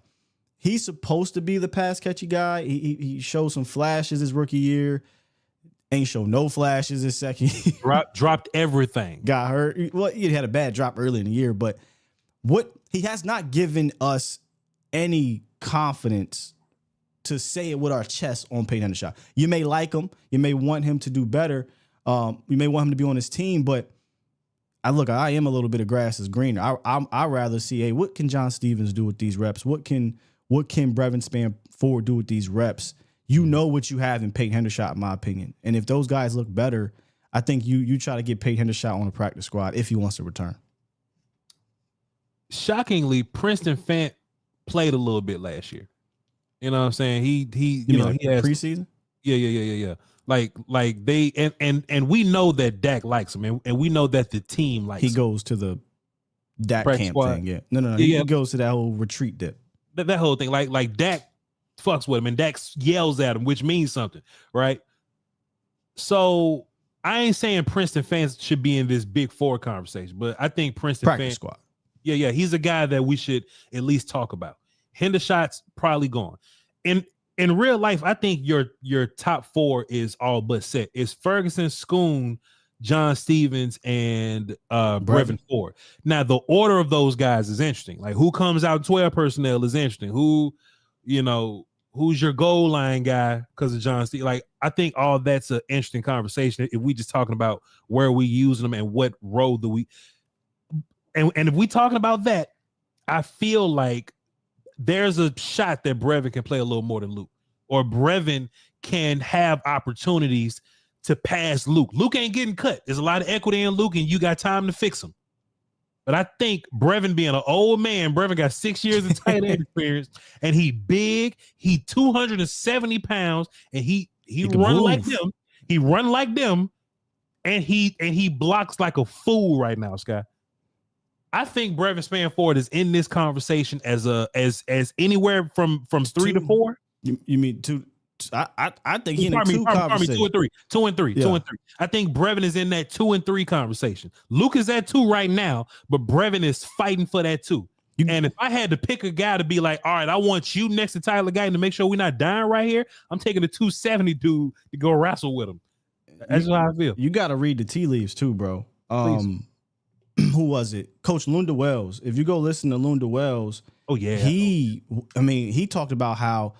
he's supposed to be the pass catchy guy. He showed some flashes his rookie year. Ain't show no flashes his second year. Dropped everything. Got hurt. Well, he had a bad drop early in the year, but he has not given us any confidence to say it with our chest on Peyton Hendershot. You may like him. You may want him to do better. You may want him to be on his team, but I am a little bit of grass is greener. I rather see, hey, what can John Stevens do with these reps? What can Brevin Spanford do with these reps? You know what you have in Peyton Hendershot, in my opinion. And if those guys look better, I think you try to get Peyton Hendershot on the practice squad if he wants to return. Shockingly, Princeton Fant played a little bit last year. You know what I'm saying? He he has preseason? Yeah. Like they and we know that Dak likes him, and we know that the team likes him. He goes to the Dak practice camp squad. thing, yeah. No. He goes to that whole retreat dip. That whole thing. Like Dak fucks with him and Dak yells at him, which means something, right? So I ain't saying Princeton fans should be in this Big Four conversation, but I think Princeton practice squad. Yeah, he's a guy that we should at least talk about. Hendershot's probably gone. In real life, I think your top 4 is all but set. It's Ferguson, Schoon, John Stevens, and Brevin Ford. Now, the order of those guys is interesting. Like, who comes out 12 personnel is interesting. Who's your goal line guy because of John Stevens? Like, I think all that's an interesting conversation if we just talking about where we using them and what role do we. And if we talking about that, I feel like there's a shot that Brevin can play a little more than Luke, or Brevin can have opportunities to pass Luke. Luke ain't getting cut. There's a lot of equity in Luke, and you got time to fix him. But I think Brevin being an old man, Brevin got 6 years of tight end experience, and he big. He 270 pounds, and he run like them. He run like them, and he blocks like a fool right now, Sky. I think Brevin Spanford is in this conversation as anywhere from 3 to 4. You mean 2? I think he's in a 2 conversation. 2 and 3. I think Brevin is in that 2 and 3 conversation. Luke is at 2 right now, but Brevin is fighting for that 2. And if I had to pick a guy to be like, all right, I want you next to Tyler Guyton to make sure we're not dying right here, I'm taking the 270 dude to go wrestle with him. That's how I feel. You got to read the tea leaves too, bro. Who was it? Coach Lunda Wells. If you go listen to Lunda Wells, he talked about how,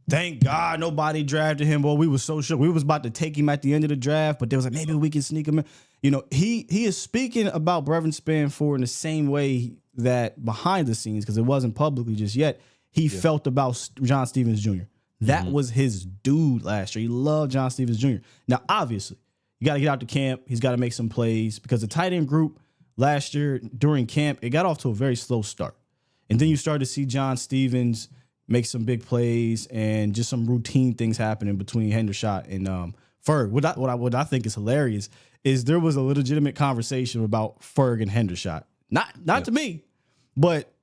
thank God nobody drafted him. Boy, we was so shook. We was about to take him at the end of the draft, but there was like, maybe we can sneak him in. He is speaking about Brevin Spanford in the same way that behind the scenes, because it wasn't publicly just yet, he felt about John Stevens Jr. That was his dude last year. He loved John Stevens Jr. Now, obviously, you got to get out to camp. He's got to make some plays because the tight end group last year during camp, it got off to a very slow start. And then you started to see John Stevens make some big plays and just some routine things happening between Hendershot and Ferg. What I think is hilarious is there was a legitimate conversation about Ferg and Hendershot. Not to me, but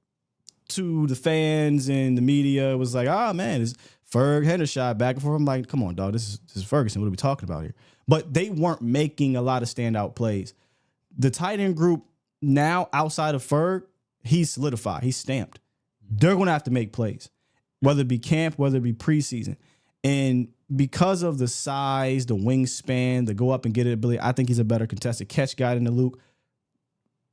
to the fans and the media. It was like, man, it's Ferg Hendershot back and forth. I'm like, come on, dog. This is Ferguson. What are we talking about here? But they weren't making a lot of standout plays. The tight end group now outside of Ferg, he's solidified. He's stamped. They're going to have to make plays, whether it be camp, whether it be preseason. And because of the size, the wingspan, the go up and get it ability, I think he's a better contested catch guy than the Luke.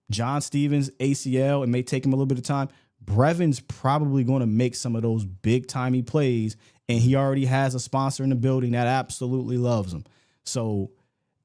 John Stevens, ACL, it may take him a little bit of time. Brevin's probably going to make some of those big-timey plays, and he already has a sponsor in the building that absolutely loves him. So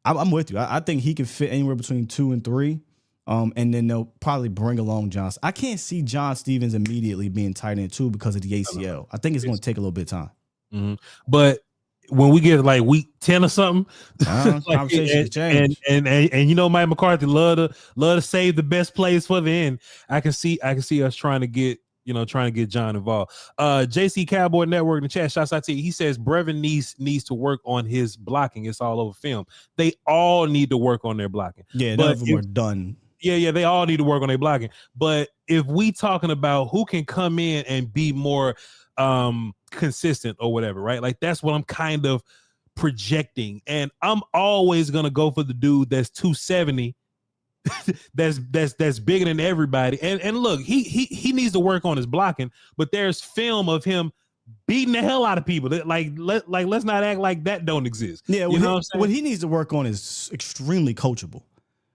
I'm with you. I think he can fit anywhere between 2 and 3, and then they'll probably bring along Johnson. I can't see John Stevens immediately being tight end 2 because of the ACL. I think it's going to take a little bit of time. Mm-hmm. But when we get like week 10 or something, conversations change. And you know, Mike McCarthy love to save the best plays for the end. I can see us trying to get John involved. JC Cowboy Network in the chat, shouts out to you. He says Brevin needs to work on his blocking. It's all over film. They all need to work on their blocking. Yeah, none of them are done. Yeah, they all need to work on their blocking. But if we talking about who can come in and be more consistent or whatever, right? Like that's what I'm kind of projecting, and I'm always gonna go for the dude that's 270, that's bigger than everybody. And look, he needs to work on his blocking, but there's film of him beating the hell out of people. Let's not act like that don't exist. Yeah, what he needs to work on is extremely coachable.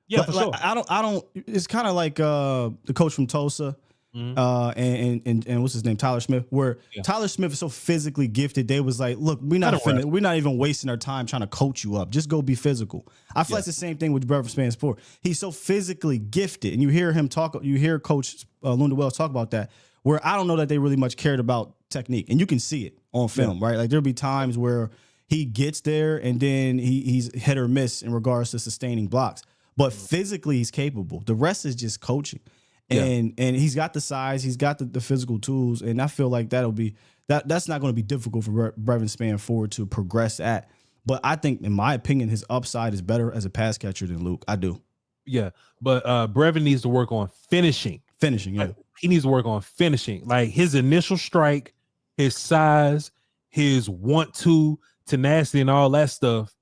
Yeah, for sure. I don't. It's kind of like the coach from Tulsa. Mm-hmm. And what's his name, Tyler Smith, where Tyler Smith is so physically gifted. They was like, look, we're not even wasting our time trying to coach you up. Just go be physical. I feel like it's the same thing with Brevin Spansport. He's so physically gifted, and you hear him talk. You hear Coach Lunda Wells talk about that. Where I don't know that they really much cared about technique, and you can see it on film, right? Like there'll be times where he gets there, and then he's hit or miss in regards to sustaining blocks. But physically, he's capable. The rest is just coaching. And he's got the size, he's got the physical tools, and I feel like that's not going to be difficult for Brevin Spanford to progress at. But I think, in my opinion, his upside is better as a pass catcher than Luke. I do. Yeah, but Brevin needs to work on finishing. Yeah. Like, he needs to work on finishing. Like his initial strike, his size, his want-to, tenacity, and all that stuff.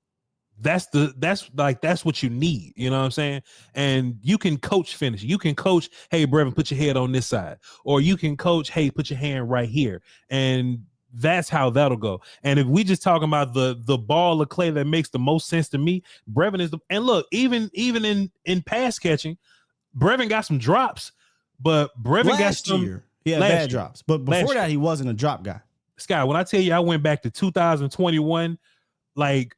That's what you need, you know what I'm saying? And you can coach finish. You can coach, hey, Brevin, put your head on this side. Or you can coach, hey, put your hand right here. And that's how that'll go. And if we just talking about the ball of clay that makes the most sense to me, Brevin is and look, even in pass catching, Brevin got some drops, but Brevin got some year. He had bad drops. But before that, he wasn't a drop guy. Scott, when I tell you I went back to 2021, like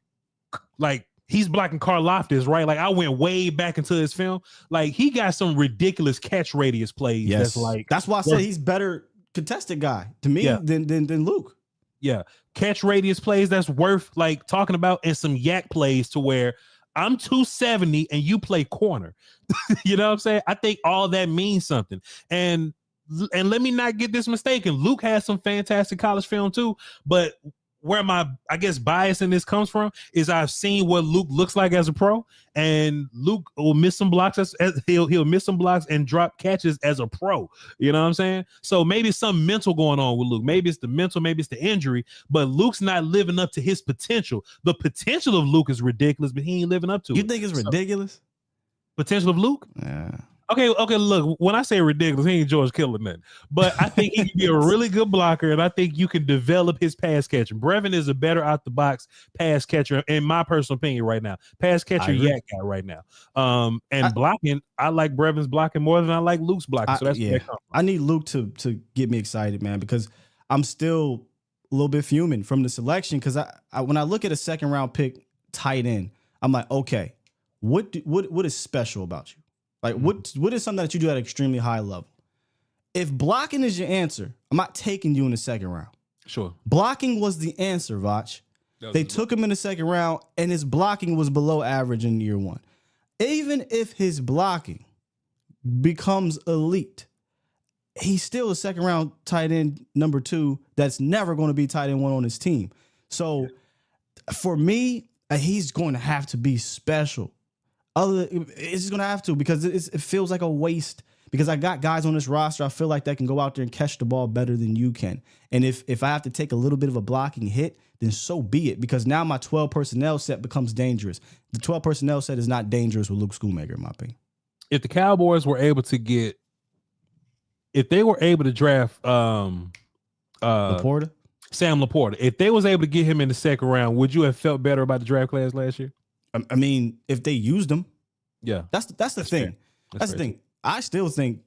he's blocking Karlaftis, right? Like I went way back into his film. Like he got some ridiculous catch radius plays. Yes. That's why I said he's better contested guy to me than Luke. Yeah. Catch radius plays that's worth like talking about, and some yak plays to where I'm 270 and you play corner. You know what I'm saying? I think all that means something. And let me not get this mistaken. Luke has some fantastic college film too, but where my, I guess, bias in this comes from is I've seen what Luke looks like as a pro, and Luke will miss some blocks as he'll miss some blocks and drop catches as a pro. You know what I'm saying? So maybe it's some mental going on with Luke. Maybe it's the mental, maybe it's the injury, but Luke's not living up to his potential. The potential of Luke is ridiculous, but he ain't living up to it. You think it's ridiculous? Potential of Luke? Yeah. Okay, look, when I say ridiculous, he ain't George Kittle or nothing. But I think he can be a really good blocker, and I think you can develop his pass catcher. Brevin is a better out-the-box pass catcher, in my personal opinion right now. Pass catcher, yak guy right now. Blocking, I like Brevin's blocking more than I like Luke's blocking. So that's where that comes from. I need Luke to get me excited, man, because I'm still a little bit fuming from the selection, because I when I look at a second-round pick tight end, I'm like, okay, what is special about you? Like, what is something that you do at an extremely high level? If blocking is your answer, I'm not taking you in the second round. Sure. Blocking was the answer, Voch. They took him in the second round, and his blocking was below average in year one. Even if his blocking becomes elite, he's still a second round tight end number 2 that's never going to be tight end 1 on his team. So for me, he's going to have to be special. It's just gonna have to because it feels like a waste. Because I got guys on this roster, I feel like they can go out there and catch the ball better than you can. And if I have to take a little bit of a blocking hit, then so be it. Because now my 12 personnel set becomes dangerous. The 12 personnel set is not dangerous with Luke Schoonmaker, in my opinion. If the Cowboys were able to get, if they were able to draft Laporta? Sam Laporta, if they was able to get him in the second round, would you have felt better about the draft class last year? I mean, if they used him, yeah, that's the thing. That's the thing. I still think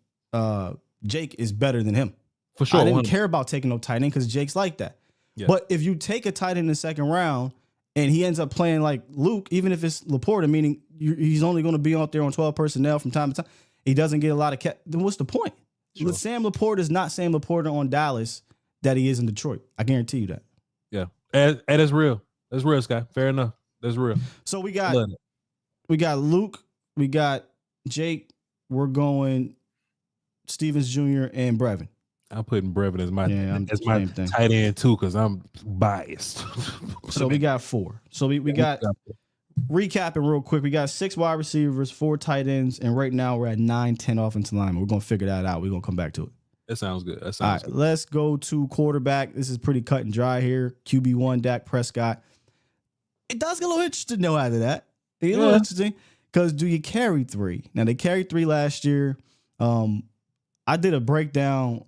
Jake is better than him. For sure. I didn't care about taking no tight end because Jake's like that. Yeah. But if you take a tight end in the second round and he ends up playing like Luke, even if it's Laporta, meaning he's only going to be out there on 12 personnel from time to time, he doesn't get a lot of then what's the point? Sure. Sam Laporta is not Sam Laporta on Dallas that he is in Detroit. I guarantee you that. Yeah. And that's real. That's real, Sky. Fair enough. That's real. So we got Luke, we got Jake, we're going Stevens Jr. and Brevin. I'm putting Brevin as my tight end too because I'm biased. So we got 4. So we got recapping real quick. We got 6 wide receivers, 4 tight ends, and right now we're at 9-10 offensive linemen. We're gonna figure that out. We're gonna come back to it. That sounds good. All right, let's go to quarterback. This is pretty cut and dry here. QB1, Dak Prescott. It does get a little interesting though after that. It's a little interesting because do you carry 3? Now they carried 3 last year. I did a breakdown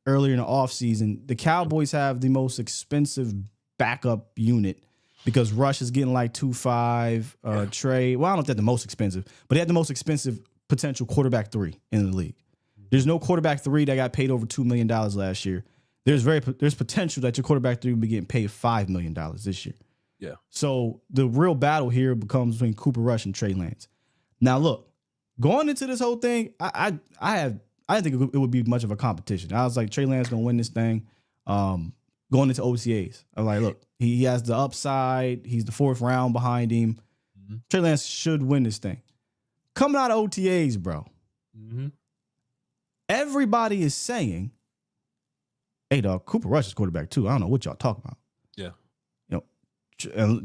earlier in the offseason. The Cowboys have the most expensive backup unit because Rush is getting like 2.5. Trey, well, I don't know if that's the most expensive, but they had the most expensive potential quarterback 3 in the league. There's no quarterback 3 that got paid over $2 million last year. There's potential that your quarterback 3 will be getting paid $5 million this year. Yeah. So the real battle here becomes between Cooper Rush and Trey Lance. Now look, going into this whole thing, I didn't think it would be much of a competition. I was like, Trey Lance gonna win this thing. Going into OTAs, I'm like, look, he has the upside. He's the 4th round behind him. Mm-hmm. Trey Lance should win this thing. Coming out of OTAs, bro. Mm-hmm. Everybody is saying, "Hey, dog, Cooper Rush is quarterback too." I don't know what y'all talking about. Yeah,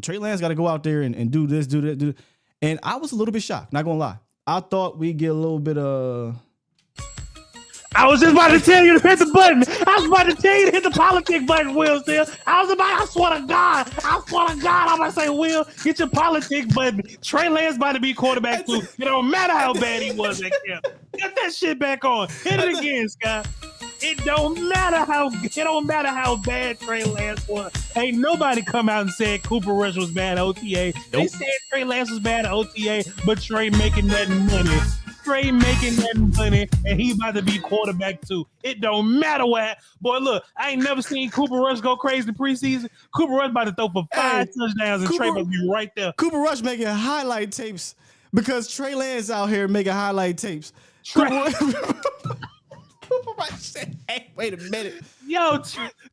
Trey Lance got to go out there and do this, do that, do that. And I was a little bit shocked. Not gonna lie, I thought we'd get a little bit of. I was just about to tell you to hit the button. I was about to tell you to hit the politic button, Will. Still, I swear to God, I'm about to say, Will, get your politic button. Trey Lance about to be quarterback too. It don't matter how bad he was at camp. Get that shit back on. Hit it again, Scott. It don't matter how bad Trey Lance was. Ain't nobody come out and said Cooper Rush was bad at OTA. Nope. They said Trey Lance was bad at OTA, but Trey making that money. Trey making that money, and he about to be quarterback too. It don't matter what. Boy, look, I ain't never seen Cooper Rush go crazy in the preseason. Cooper Rush about to throw for 5 touchdowns, and Trey about to be right there. Cooper Rush making highlight tapes because Trey Lance out here making highlight tapes. Cooper Rush said, "Hey, wait a minute, yo,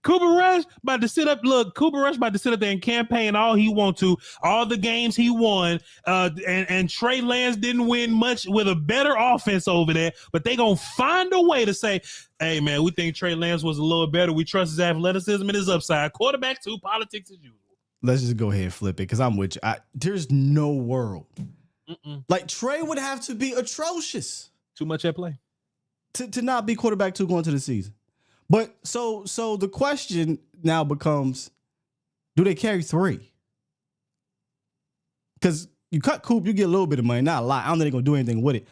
Cooper Rush about to sit up. Look, Cooper Rush about to sit up there and campaign all he want to, all the games he won. And Trey Lance didn't win much with a better offense over there, but they gonna find a way to say, hey man, we think Trey Lance was a little better. We trust his athleticism and his upside. Quarterback 2, politics as usual. Let's just go ahead and flip it because I'm with you. There's no world like Trey would have to be atrocious. Too much at play. To not be quarterback 2 going to the season. But so the question now becomes, do they carry 3? Because you cut Coop, you get a little bit of money, not a lot. I don't think they're going to do anything with it.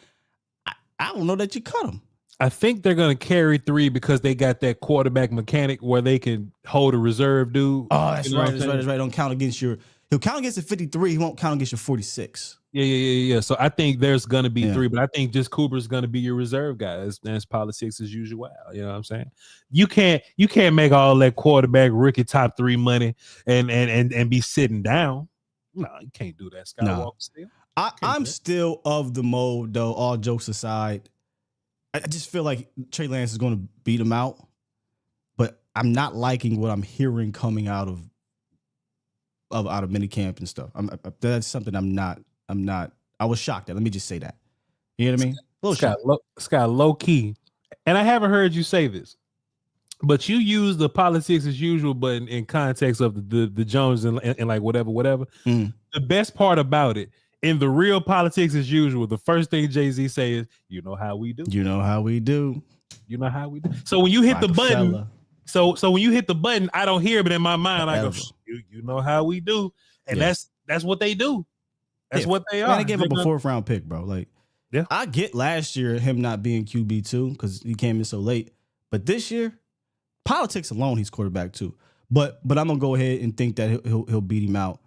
I don't know that you cut him. I think they're going to carry 3 because they got that quarterback mechanic where they can hold a reserve dude. Oh, that's right. Don't count against he'll count against the 53. He won't count against your 46. Yeah. So I think there's going to be 3, but I think just Cooper's going to be your reserve guy. That's politics as usual. You know what I'm saying? You can't make all that quarterback rookie top 3 money and be sitting down. No, you can't do that. Skywalker Steele. I'm still of the mode though. All jokes aside, I just feel like Trey Lance is going to beat him out, but I'm not liking what I'm hearing coming out of minicamp and stuff. That's something I'm not. I was shocked at. Let me just say that. You know what I mean? Scott, low key, and I haven't heard you say this, but you use the politics as usual, but in context of the Jones and like whatever. The best part about it in the real politics as usual, the first thing Jay-Z say is, "You know how we do. You know how we do. You know how we do." So when you hit the button, Rockefeller. so when you hit the button, I don't hear, but in my mind, I go, Forever. "You know how we do," and Yes. that's what they do. That's what they Man, are. they gave up a 4th round pick, bro. Like, Yeah. I get last year him not being QB2 because he came in so late, but this year, politics alone, he's quarterback 2. But I'm gonna go ahead and think that he'll beat him out.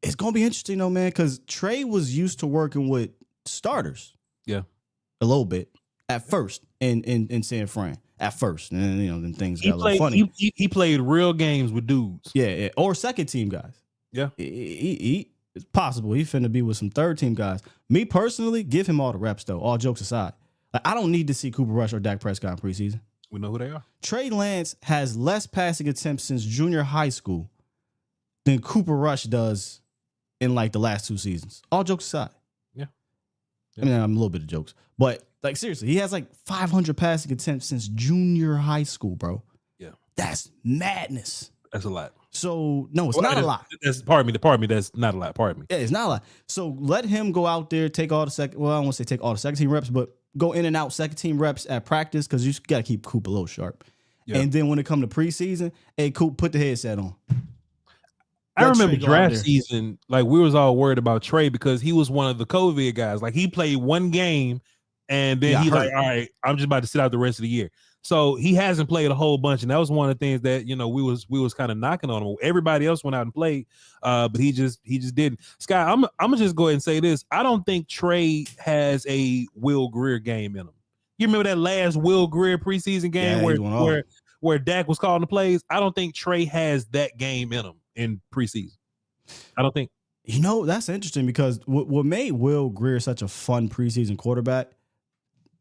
It's gonna be interesting though, man, because Trey was used to working with starters. Yeah. A little bit at first in San Fran at first, and then, then things got a little funny. He played real games with dudes. Yeah, or second team guys. Yeah. It's possible he finna be with some third team guys. Me personally, give him all the reps though. All jokes aside, like I don't need to see Cooper Rush or Dak Prescott in preseason. We know who they are. Trey Lance has less passing attempts since junior high school than Cooper Rush does in like the last 2 seasons. All jokes aside. Yeah. I mean, I'm a little bit of jokes, but like seriously, he has like 500 passing attempts since junior high school, bro. Yeah. That's madness. That's a lot. So no, it's not a lot. Pardon me. That's not a lot. Pardon me. Yeah, it's not a lot. So let him go out there, take all the second. Well, I don't want to say take all the second team reps, but go in and out second team reps at practice because you got to keep Coop a little sharp. Yeah. And then when it come to preseason, hey Coop, put the headset on. I remember draft season, like we was all worried about Trey because he was one of the COVID guys. Like he played one game, and then he's like, "All right, I'm just about to sit out the rest of the year." So he hasn't played a whole bunch, and that was one of the things that we was kind of knocking on him. Everybody else went out and played, but he just didn't. Sky, I'm gonna just go ahead and say this: I don't think Trey has a Will Grier game in him. You remember that last Will Grier preseason game where Dak was calling the plays? I don't think Trey has that game in him in preseason. I don't think. That's interesting because what made Will Grier such a fun preseason quarterback.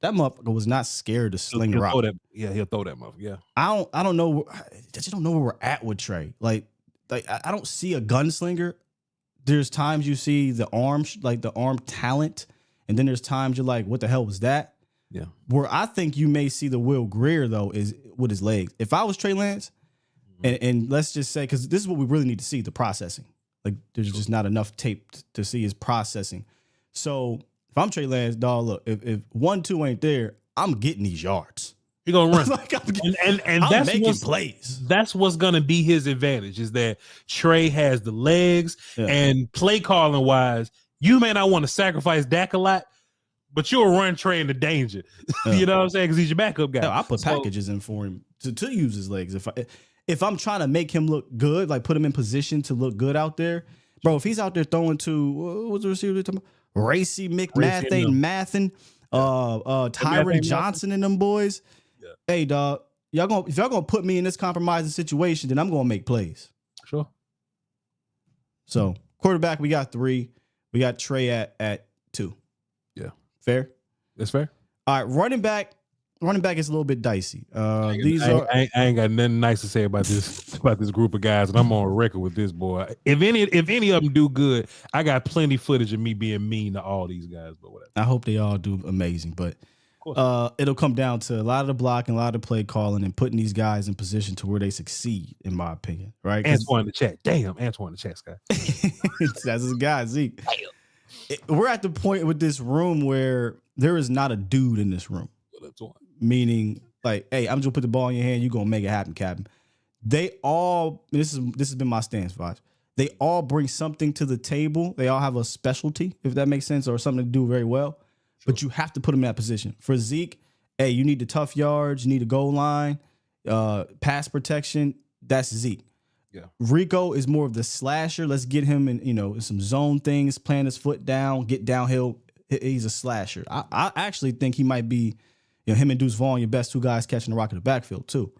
That motherfucker was not scared to sling the rock. He'll throw that motherfucker. Yeah. I don't know. I just don't know where we're at with Trey. Like I don't see a gunslinger. There's times you see the arm talent, and then there's times you're like, what the hell was that? Yeah. Where I think you may see the Will Grier though is with his legs. If I was Trey Lance, and let's just say, because this is what we really need to see, the processing. Like there's just not enough tape to see his processing. So if I'm Trey Lance, dog, look, if 1-2 ain't there, I'm getting these yards. He gonna run, and that's making plays. That's what's gonna be his advantage is that Trey has the legs and play calling wise. You may not want to sacrifice Dak a lot, but you'll run Trey into danger. You know what I'm saying? Because he's your backup guy. I put packages in for him to use his legs. If I'm trying to make him look good, like put him in position to look good out there, bro. If he's out there throwing to what's the receiver talking about? Racy Mathin, Tyron Johnson and them boys. Yeah. Hey, dog, if y'all gonna put me in this compromising situation, then I'm gonna make plays. Sure. So quarterback, we got 3. We got Trey at 2. Yeah. Fair? That's fair. All right, running back is a little bit dicey. I ain't got nothing nice to say about this group of guys, and I'm on record with this boy. If any of them do good, I got plenty footage of me being mean to all these guys. But whatever. I hope they all do amazing, but it'll come down to a lot of the blocking, a lot of the play calling, and putting these guys in position to where they succeed, in my opinion. Right? Antoine in the chat. Damn, Antoine in the chat, Scott. That's his guy, Zeke. We're at the point with this room where there is not a dude in this room. Meaning, like, hey, I'm just gonna put the ball in your hand. You're gonna make it happen, Captain. They all. This has been my stance, Voch. They all bring something to the table. They all have a specialty, if that makes sense, or something to do very well. Sure. But you have to put them in that position. For Zeke, hey, you need the tough yards. You need a goal line, pass protection. That's Zeke. Yeah. Rico is more of the slasher. Let's get him in some zone things, plant his foot down, get downhill. He's a slasher. I actually think he might be. Him and Deuce Vaughn, your best 2 guys catching the rock in the backfield, too.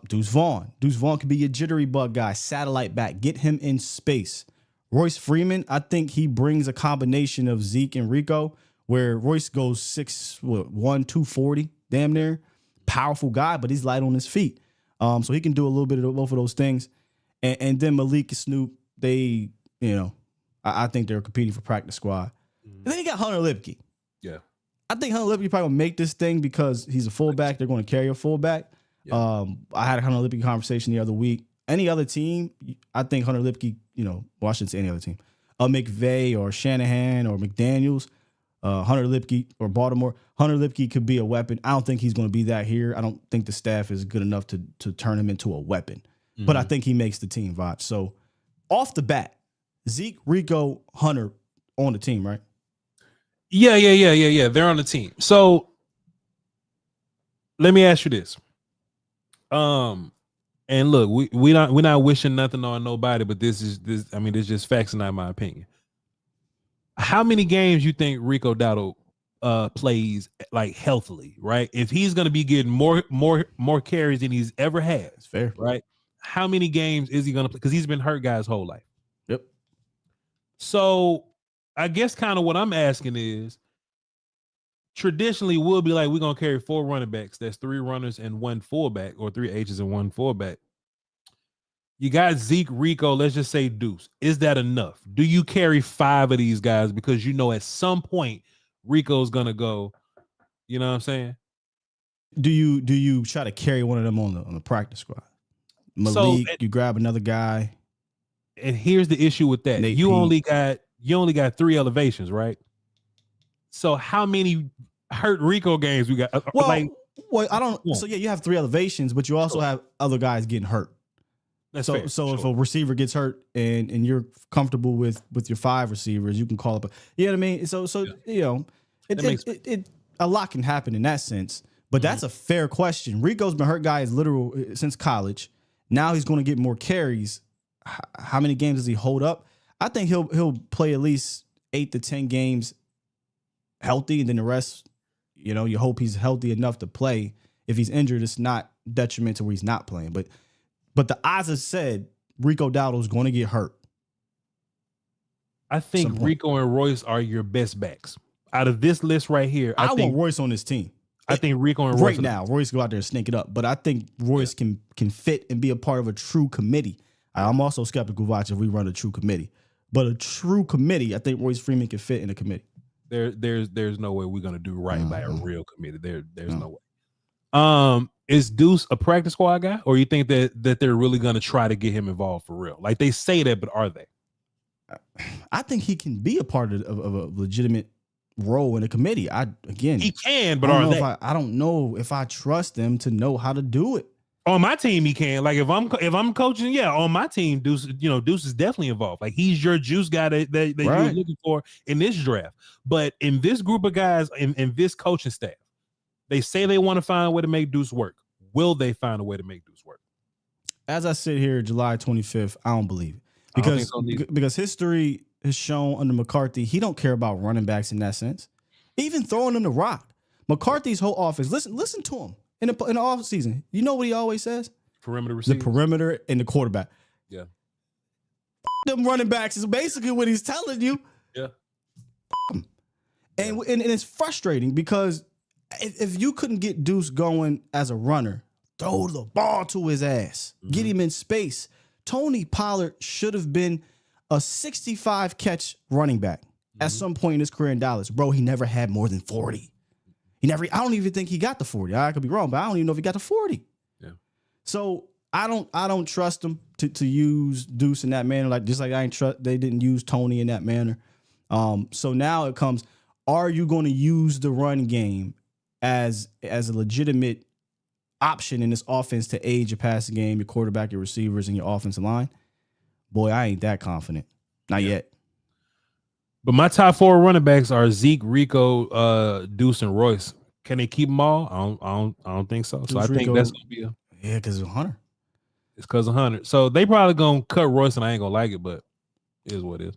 Deuce Vaughn. Deuce Vaughn could be your jittery bug guy, satellite back. Get him in space. Royce Freeman, I think he brings a combination of Zeke and Rico, where Royce goes 6'1", 240, damn near. Powerful guy, but he's light on his feet. So he can do a little bit of both of those things. And then Malik and Snoop, they, I think they're competing for practice squad. And then you got Hunter Lipke. Yeah. I think Hunter Lipke probably gonna make this thing because he's a fullback. They're going to carry a fullback. Yeah. I had a Hunter Lipke conversation the other week. Any other team, I think Hunter Lipke, I shouldn't say any other team. a McVay or Shanahan or McDaniels, Hunter Lipke or Baltimore. Hunter Lipke could be a weapon. I don't think he's going to be that here. I don't think the staff is good enough to turn him into a weapon. Mm-hmm. But I think he makes the team, Voch. So off the bat, Zeke, Rico, Hunter on the team, right? Yeah. They're on the team. So let me ask you this. And look, we're not wishing nothing on nobody, but this is just facts, not my opinion. How many games you think Rico Dowdle plays like healthily, right? If he's gonna be getting more carries than he's ever had, that's fair, right? How many games is he gonna play? Because he's been hurt guys' whole life. Yep. So I guess kind of what I'm asking is, traditionally we'll be like, we're gonna carry 4 running backs. That's 3 runners and 1 fullback, or 3 H's and 1 fullback. You got Zeke, Rico, let's just say Deuce. Is that enough? Do you carry 5 of these guys because you know at some point Rico's gonna go? You know what I'm saying? Do you try to carry one of them on the practice squad? Malik, you grab another guy. And here's the issue with that: you only got 3 elevations, right? So how many hurt Rico games we got? Well, I don't. So yeah, you have 3 elevations, but you also have other guys getting hurt. That's fair. So if a receiver gets hurt and you're comfortable with your 5 receivers, you can call up. You know what I mean? So you know, it a lot can happen in that sense. But that's a fair question. Rico's been hurt guys literal since college. Now he's going to get more carries. How many games does he hold up? I think he'll play at least 8 to 10 games healthy, and then the rest, you know, you hope he's healthy enough to play. If he's injured, it's not detriment to where he's not playing. But the odds have said Rico Dowdle is going to get hurt. I think Rico and Royce are your best backs out of this list right here. I think want Royce on this team. I think Rico and Royce right now. Royce go out there and snake it up, but I think Royce can fit and be a part of a true committee. I'm also skeptical, Voch, if we run a true committee. But a true committee, I think Royce Freeman can fit in a committee. There's no way we're gonna do right by a real committee. There's no way. Is Deuce a practice squad guy, or you think that they're really gonna try to get him involved for real? Like they say that, but are they? I think he can be a part of a legitimate role in a committee. He can, but are they? I don't know if I trust them to know how to do it. On my team, he can. Like if I'm coaching, yeah, on my team, Deuce is definitely involved. Like he's your juice guy that right. You're looking for in this draft. But in this group of guys, in this coaching staff, they say they want to find a way to make Deuce work. Will they find a way to make Deuce work? As I sit here, July 25th, I don't believe it because history has shown under McCarthy he don't care about running backs in that sense. Even throwing them the rock, McCarthy's whole offense. Listen to him. In the off season, you know what he always says? Perimeter receivers. The perimeter and the quarterback. Yeah. Them running backs is basically what he's telling you. Yeah. And it's frustrating because if you couldn't get Deuce going as a runner, throw the ball to his ass, get him in space. Tony Pollard should have been a 65 catch running back at some point in his career in Dallas. Bro, he never had more than 40. I don't even think he got the 40. I could be wrong, but I don't even know if he got the 40. Yeah. So I don't trust him to use Deuce in that manner. Like just like they didn't use Tony in that manner. So now it comes, are you going to use the run game as a legitimate option in this offense to aid your passing game, your quarterback, your receivers, and your offensive line? Boy, I ain't that confident. Not yet. But my top 4 running backs are Zeke, Rico, Deuce, and Royce. Can they keep them all? I don't think so. So I think that's gonna be because of Hunter. It's because of Hunter. So they probably gonna cut Royce, and I ain't gonna like it, but it is what it is.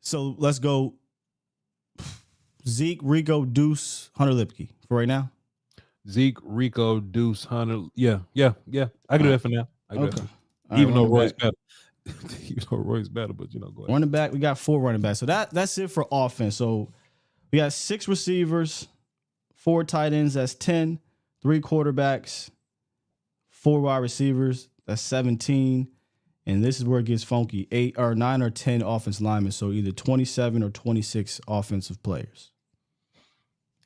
So let's go Zeke, Rico, Deuce, Hunter Lipke for right now. Zeke, Rico, Deuce, Hunter. Yeah. I can do that for now. Even though Roy's better. Roy's better, but go ahead. Running back, we got 4 running backs. So that's it for offense. So we got 6 receivers, 4 tight ends, that's 10, 3 quarterbacks, 4 wide receivers, that's 17. And this is where it gets funky. 8 or 9 or 10 offensive linemen. So either 27 or 26 offensive players.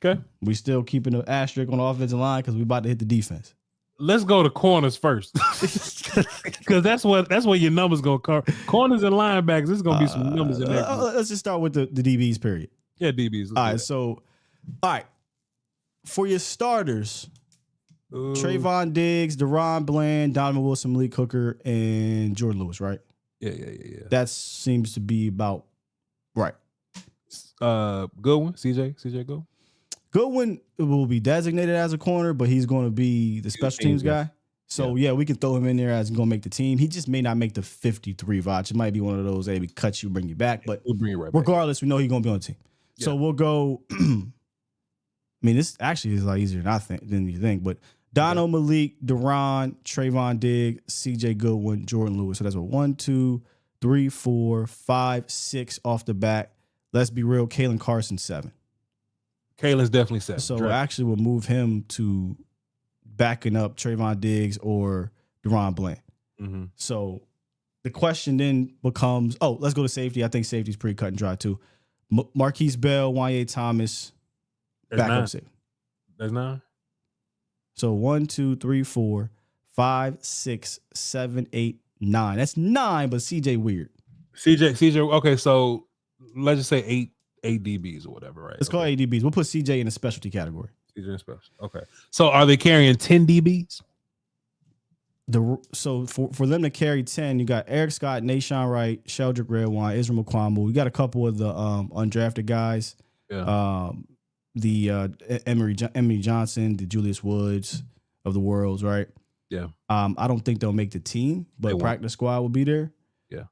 Okay. We still keeping an asterisk on the offensive line because we about to hit the defense. let's go to corners first, because that's where your numbers gonna come. Corners and linebackers, there's gonna be some numbers in there. Let's just start with the DBs. Period. Yeah, DBs. All right. So, all right, for your starters, Trayvon Diggs, Deron Bland, Donovan Wilson, Malik Hooker, and Jordan Lewis. Right? Yeah. That seems to be about right. Goodwin, CJ Goodwin. Goodwin will be designated as a corner, but he's going to be the special teams guy. So, yeah, we can throw him in there as going to make the team. He just may not make the 53, Voch. It might be one of those, hey, we cut you, bring you back. But we'll bring you right regardless, we know he's going to be on the team. Yeah. So we'll go. I mean, this actually is a lot easier than you think. But Dono, Malik, Deron, Trayvon Diggs, CJ Goodwin, Jordan Lewis. So that's what 1, 2, 3, 4, 5, 6 off the bat. Let's be real. Kalen Carson 7. Kalen's definitely 7. So actually, we'll move him to backing up Trayvon Diggs or Deron Bland. Mm-hmm. So the question then becomes, let's go to safety. I think safety's pretty cut and dry too. Marquise Bell, Wanye Thomas, backup safety. That's 9. So 1, 2, 3, 4, 5, 6, 7, 8, 9. That's 9, but CJ weird. CJ. Okay, so let's just say 8 DBs or whatever, right? Let's call 8 DBs. We'll put CJ in the specialty category. CJ in special. Okay. So are they carrying 10 DBs? So for them to carry 10, you got Eric Scott, Nashawn Wright, Sheldrick Redwine, Israel McQuamble. You got a couple of the undrafted guys. Yeah. The Emery Johnson, the Julius Woods of the worlds, right? Yeah. I don't think they'll make the team, but practice squad will be there. Yeah.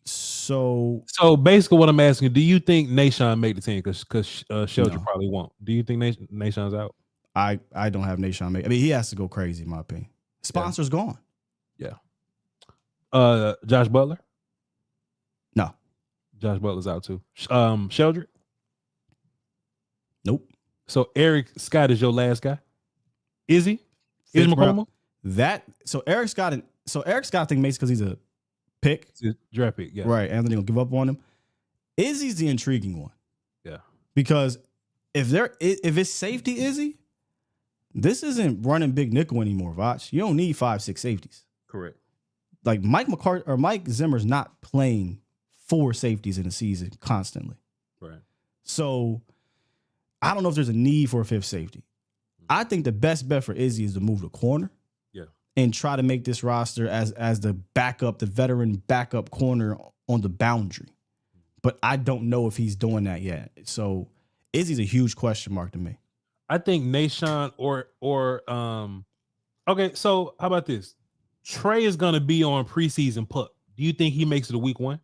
So basically, what I'm asking, do you think Nashawn made the team? Because Sheldrick probably won't. Do you think Nashawn's out? I don't have Nashawn make. I mean, he has to go crazy, in my opinion. Sponsor's gone. Yeah. Josh Butler? No. Josh Butler's out too. Sheldrick? Nope. So Eric Scott is your last guy? Is he? Is McCormick? Eric Scott I think makes because he's a pick. It's a draft pick, yeah. Right. Anthony will give up on him. Izzy's the intriguing one. Yeah. Because if it's safety Izzy, this isn't running big nickel anymore, Voch. You don't need 5, 6 safeties. Correct. Like Mike Zimmer's not playing 4 safeties in a season constantly. Right. So I don't know if there's a need for a 5th safety. I think the best bet for Izzy is to move the corner. Yeah. And try to make this roster as the backup, the veteran backup corner on the boundary. But I don't know if he's doing that yet. So Izzy's a huge question mark to me. I think Nashawn okay, so how about this? Trey is going to be on preseason pup. Do you think he makes it a week 1?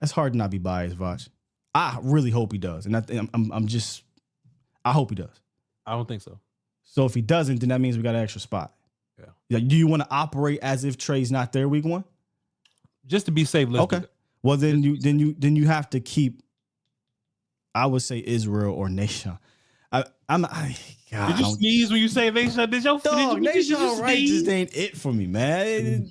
It's hard to not be biased, Voch. I really hope he does. And I hope he does. I don't think so. So if he doesn't, then that means we got an extra spot. Yeah. Like, do you want to operate as if Trey's not there week 1? Just to be safe, let's do that. Well, then you have to keep, I would say, Israel or Nashawn. Did you sneeze when you say Nashawn? Nashawn Wright just ain't it for me, man.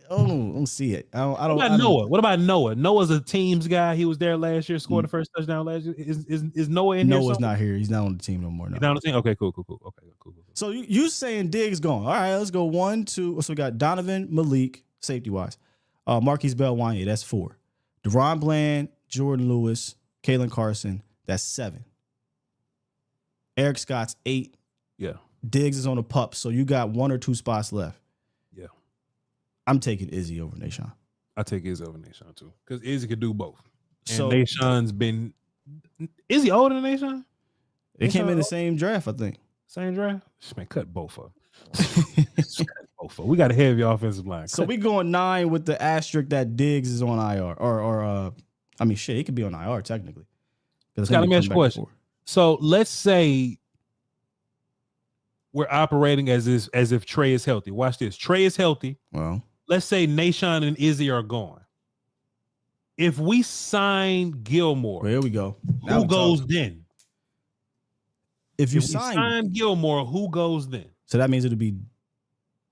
I don't see it. What about Noah? Noah's a teams guy. He was there last year, scored the first touchdown last year. Is Noah in here? Noah's not here. He's not on the team no more. No. He's not on the team? Okay, cool. Okay, cool. So you saying Diggs gone. All right, let's go 1, 2. So we got Donovan, Malik, safety-wise. Marquise Bell, Wanye, that's 4. Deron Bland, Jordan Lewis, Kalen Carson, that's 7. Eric Scott's 8. Yeah. Diggs is on the pup, so you got 1 or 2 spots left. Yeah. I'm taking Izzy over Nashawn. I take Izzy over Nashawn too, because Izzy could do both. And Nashawn's been. Is he older than Nashawn? They came in the same draft, I think. Same draft? Man, cut both of them. We got a heavy offensive line. So we going 9 with the asterisk that Diggs is on IR, or he could be on IR technically. Let me ask you a question. So let's say we're operating as if Trey is healthy. Watch this. Trey is healthy. Well, let's say Nashawn and Izzy are gone. If we sign Gilmore, here we go. Who goes then? If you sign Gilmore, who goes then? So that means it'll be.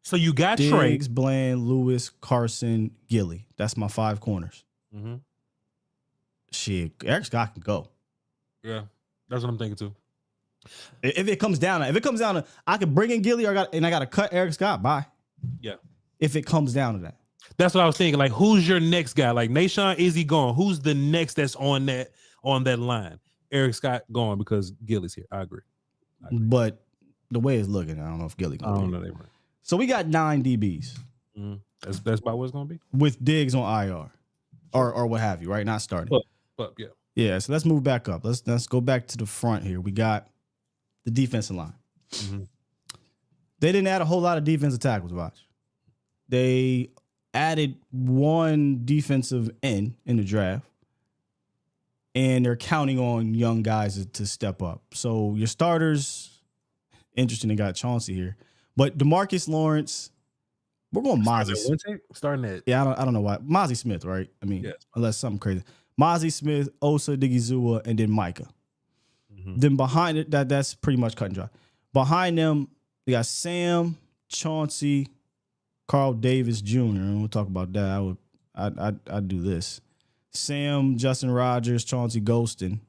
So you got Diggs, Trey, Bland, Lewis, Carson, Gilly. That's my 5 corners. Mm-hmm. Shit, Eric Scott can go. Yeah, that's what I'm thinking too. If it comes down to, I could bring in Gilly I got to cut Eric Scott. Bye. Yeah. If it comes down to that. That's what I was thinking. Like, who's your next guy? Like, Nashawn, is he gone? Who's the next that's on that line? Eric Scott gone because Gilly's here. I agree. But the way it's looking, I don't know if Gilly gonna I don't be. know. They right. So we got 9 DBs. That's about what it's gonna be. With Diggs on IR. Or what have you, right? Not starting. Yeah. Yeah, so let's move back up. Let's go back to the front here. We got the defensive line. Mm-hmm. They didn't add a whole lot of defensive tackles, watch. They added 1 defensive end in the draft, and they're counting on young guys to step up. So your starters, interesting, they got Chauncey here. But DeMarcus Lawrence, we're going Mozzie. Starting at. Yeah, I don't know why. Mozzie Smith, right? I mean, unless something crazy. Mozzie Smith, Osa Digizua, and then Micah. Mm-hmm. Then behind it, that's pretty much cut and dry. Behind them, they got Sam, Chauncey, Carl Davis Jr. And we'll talk about that. I'd do this. Sam, Justin Rogers, Chauncey Golston.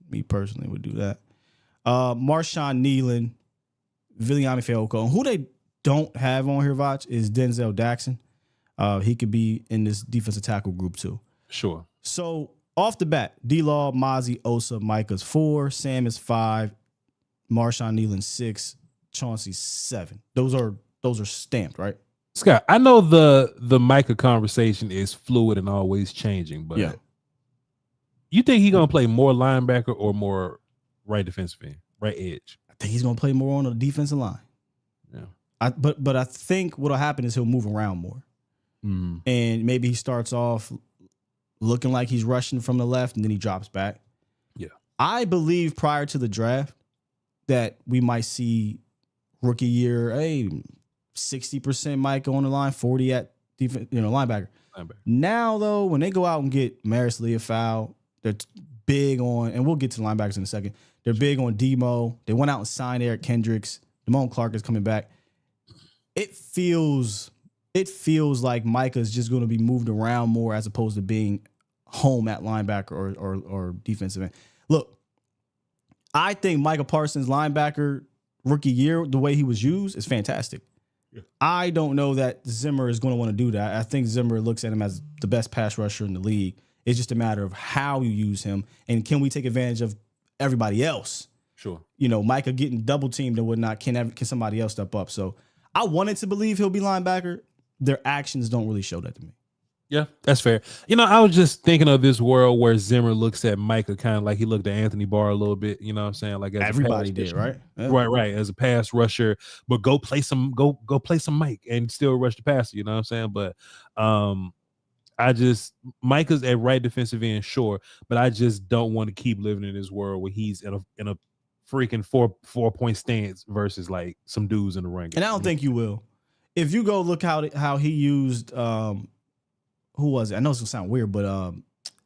Me personally would do that. Marshawn Nealon, Viliami Feoko. And who they don't have on here, Voch, is Denzel Daxon. He could be in this defensive tackle group too. Sure. So off the bat, D-Law, Mozzie, Osa, Micah's 4, Sam is 5, Marshawn Nealon 6, Chauncey 7. Those are stamped, right? Scott, I know the Micah conversation is fluid and always changing, but you think he's gonna play more linebacker or more right defensive end, right edge? I think he's gonna play more on the defensive line. Yeah. But I think what'll happen is he'll move around more. Mm. And maybe he starts off looking like he's rushing from the left, and then he drops back. Yeah. I believe prior to the draft that we might see rookie year, 60% Micah on the line, 40 at defense, linebacker. Now, though, when they go out and get Maris Leofow, they're big on, and we'll get to the linebackers in a second. They're big on Demo. They went out and signed Eric Kendricks. Damone Clark is coming back. It feels like Micah's just going to be moved around more as opposed to being home at linebacker or defensive end. Look, I think Micah Parsons, linebacker rookie year, the way he was used is fantastic. Yeah. I don't know that Zimmer is going to want to do that. I think Zimmer looks at him as the best pass rusher in the league. It's just a matter of how you use him and can we take advantage of everybody else. Sure. Micah getting double teamed and whatnot. Can somebody else step up? So I wanted to believe he'll be linebacker. Their actions don't really show that to me. Yeah, that's fair. I was just thinking of this world where Zimmer looks at Micah kind of like he looked at Anthony Barr a little bit. You know what I'm saying? Like as everybody did, right? Yeah. Right. As a pass rusher, but go play some Mike and still rush the passer. You know what I'm saying? But Micah's at right defensive end, sure, but I just don't want to keep living in this world where he's in a freaking 4-point stance versus like some dudes in the ring. And I don't think you will. If you go look how he used, who was it? I know it's gonna sound weird, but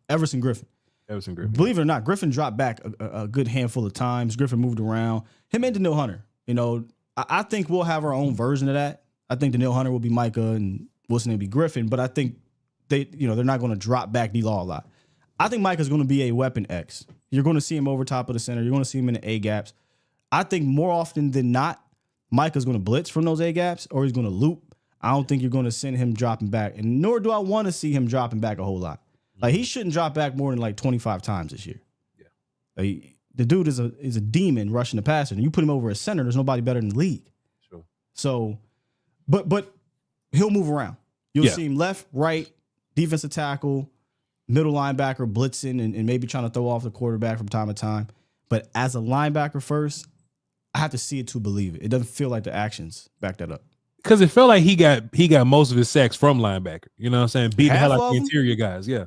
Everson Griffin. Believe it or not, Griffin dropped back a good handful of times. Griffin moved around. Him and Daniil Hunter. I think we'll have our own version of that. I think Daniil Hunter will be Micah and Wilson will be Griffin, but I think they're not going to drop back D-Law a lot. I think Micah's going to be a weapon X. You're going to see him over top of the center. You're going to see him in the A gaps. I think more often than not, Micah's going to blitz from those A gaps or he's going to loop. I don't think you're going to send him dropping back, and nor do I want to see him dropping back a whole lot. Like he shouldn't drop back more than like 25 times this year. Yeah, like, the dude is a demon rushing the passer, and you put him over a center. There's nobody better in the league. Sure. So, but he'll move around. You'll see him left, right, defensive tackle, middle linebacker blitzing, and maybe trying to throw off the quarterback from time to time. But as a linebacker first, I have to see it to believe it. It doesn't feel like the actions back that up. Because it felt like he got most of his sacks from linebacker. You know what I'm saying? Beating the hell out the interior guys. Yeah.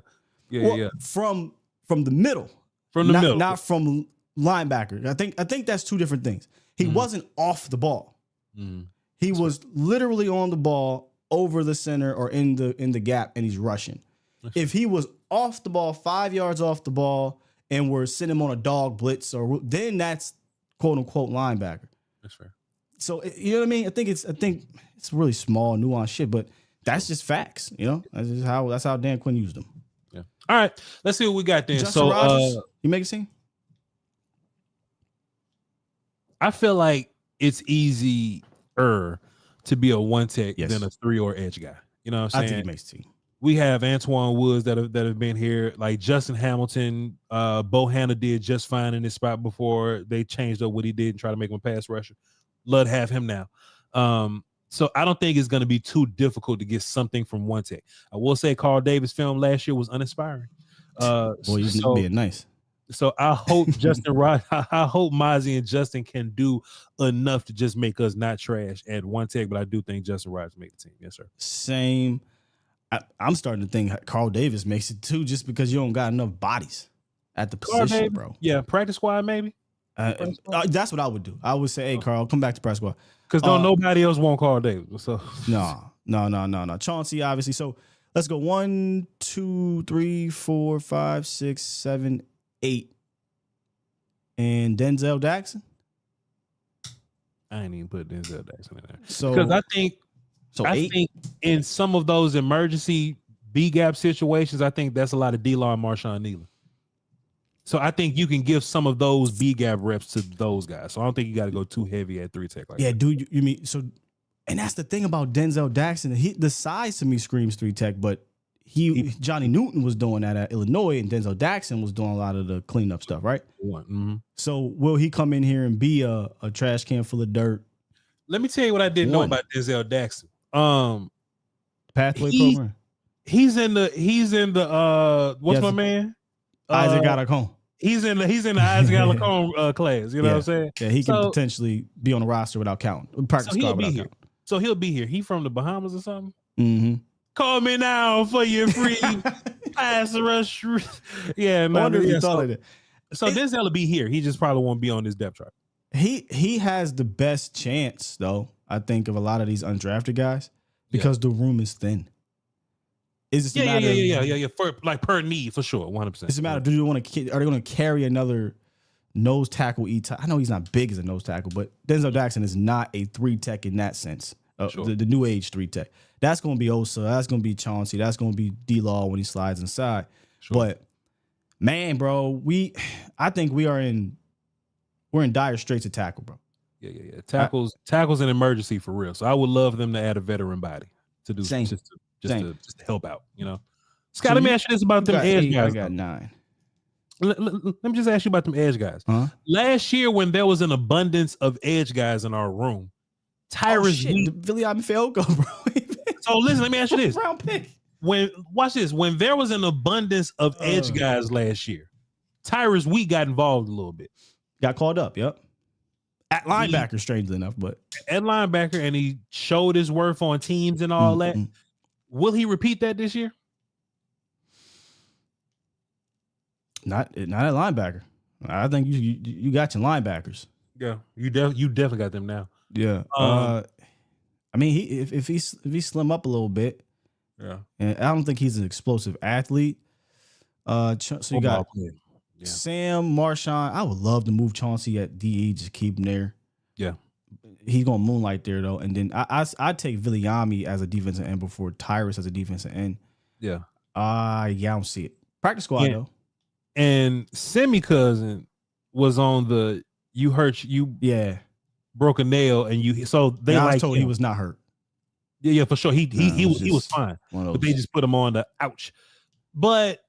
From the middle. Not from linebacker. I think that's two different things. He wasn't off the ball. He was literally on the ball over the center or in the gap, and he's rushing. If he was off the ball, 5 yards off the ball, and we're sending him on a dog blitz, then that's quote unquote linebacker. That's fair. So you know what I mean? I think it's really small, nuanced shit, but that's just facts. That's how Dan Quinn used them. Yeah. All right, let's see what we got then. Justin Rogers, you make a scene? I feel like it's easier to be a one tech than a 3 or edge guy. You know what I'm saying? I think he makes team. We have Antoine Woods that have been here, like Justin Hamilton. Bo Hanna did just fine in his spot before they changed up what he did and try to make him a pass rusher. Love to have him now. So I don't think it's going to be too difficult to get something from one tech. I will say Carl Davis' film last year was uninspiring. Boy, he's being nice. So I hope I hope Mozzie and Justin can do enough to just make us not trash at one tech, but I do think Justin Rogers make the team. Yes, sir. Same. I'm starting to think Carl Davis makes it too, just because you don't got enough bodies at the position, bro. Yeah, practice squad maybe. That's what I would do. I would say, hey, Carl, come back to practice squad. Because nobody else want Carl Davis. So no. Chauncey, obviously. So let's go 1, 2, 3, 4, 5, 6, 7, 8. And Denzel Jackson. I ain't even put Denzel Jackson in there. So because I think in some of those emergency B gap situations, I think that's a lot of D-Law and Marshawn Nealon. So I think you can give some of those B gap reps to those guys. So I don't think you got to go too heavy at 3 tech. Yeah, dude. You mean so? And that's the thing about Denzel Jackson. The size to me screams 3 tech, but Johnny Newton was doing that at Illinois, and Denzel Jackson was doing a lot of the cleanup stuff, right? Mm-hmm. So will he come in here and be a trash can full of dirt? Let me tell you what I didn't know about Denzel Jackson. Pathway program. He's in the what's my man? Isaac Alacon. He's in the Isaac Alacon class. You know what I'm saying? Yeah, he can potentially be on the roster without counting. Practice squad without counting. So he'll be here. He from the Bahamas or something? Mm-hmm. Call me now for your free pass rush. Yeah, I wonder if you thought of it. So Denzel will be here. He just probably won't be on this depth chart. He has the best chance, though, I think, of a lot of these undrafted guys because the room is thin. Is this yeah. For per need for sure, 100%. It's a matter. Do you want to? Are they going to carry another nose tackle? I know he's not big as a nose tackle, but Denzel Jackson is not a 3 tech in that sense. The new age 3 tech. That's going to be Osa. That's going to be Chauncey. That's going to be D-Law when he slides inside. Sure. But man, bro, I think we're in dire straits of tackle, bro. Yeah. Tackles an emergency for real. So I would love them to add a veteran body to do just to help out. You know, Scott. So let me ask you this about them edge guys. I got 9. Let me just ask you about them edge guys. Huh? Last year, when there was an abundance of edge guys in our room, Tyrus Viliami Feoko, bro. So listen, let me ask you this: round pick. Watch this. When there was an abundance of edge guys last year, Tyrus Wheat got involved a little bit. Got called up. Yep. At linebacker, strangely enough, but at linebacker, and he showed his worth on teams and all that. Will he repeat that this year? Not at linebacker. I think you got your linebackers. Yeah, you definitely got them now. Yeah. I mean, if he slim up a little bit, and I don't think he's an explosive athlete. So you got Sam Marshawn. I would love to move Chauncey at DE, just keep him there. Yeah, he's gonna moonlight there though, and then I'd take Viliami as a defensive end before Tyrus as a defensive end. Yeah, I don't see it. Practice squad though. And Semi-Cousin was on the broke a nail and I was told he was not hurt. Yeah, for sure. He was fine. But they just put him on the ouch. But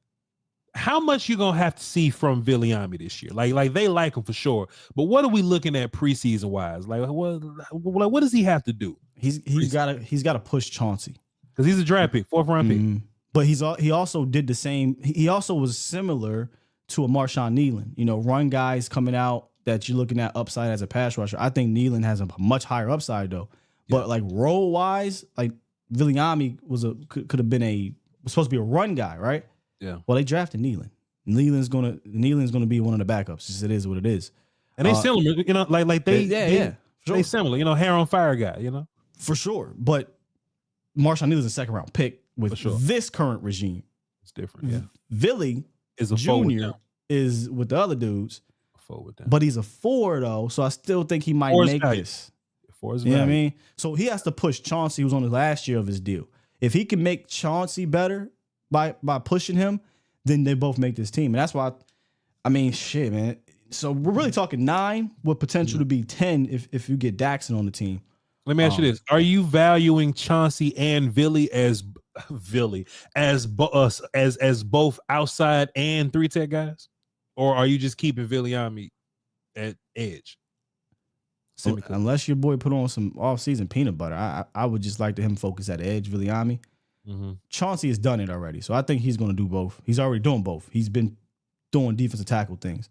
how much you gonna have to see from Viliami this year? Like they like him for sure. But what are we looking at preseason wise? Like what does he have to do? He's got to push Chauncey because he's a draft pick, 4th round pick. But he also did the same. He also was similar to a Marshawn Nealon. You know, run guys coming out that you're looking at upside as a pass rusher. I think Nealon has a much higher upside though. Yeah. But like role wise, like Viliami was supposed to be a run guy, right? Yeah. Well, they drafted Nealon. Nealon's gonna be one of the backups. Just it is what it is. And they similar, you know, like they similar, you know, hair on fire guy, you know, for sure. But Marshawn Nealon's a 2nd round pick with this current regime. It's different. Yeah. Villy is a junior is with the other dudes. But he's a 4 though, so I still think he might make this. 4 is you know what I mean? So he has to push Chauncey, who's on the last year of his deal. If he can make Chauncey better by pushing him, then they both make this team. And that's why, I mean, shit, man. So we're really talking 9 with potential to be 10 if you get Daxon on the team. Let me ask you this: are you valuing Chauncey and Villy as both outside and 3-tech guys, or are you just keeping Viliami at edge? Unless your boy put on some off-season peanut butter, I would just like to him focus at edge, Viliami. Chauncey has done it already, so I think he's going to do both. He's already doing both. He's been doing defensive tackle things.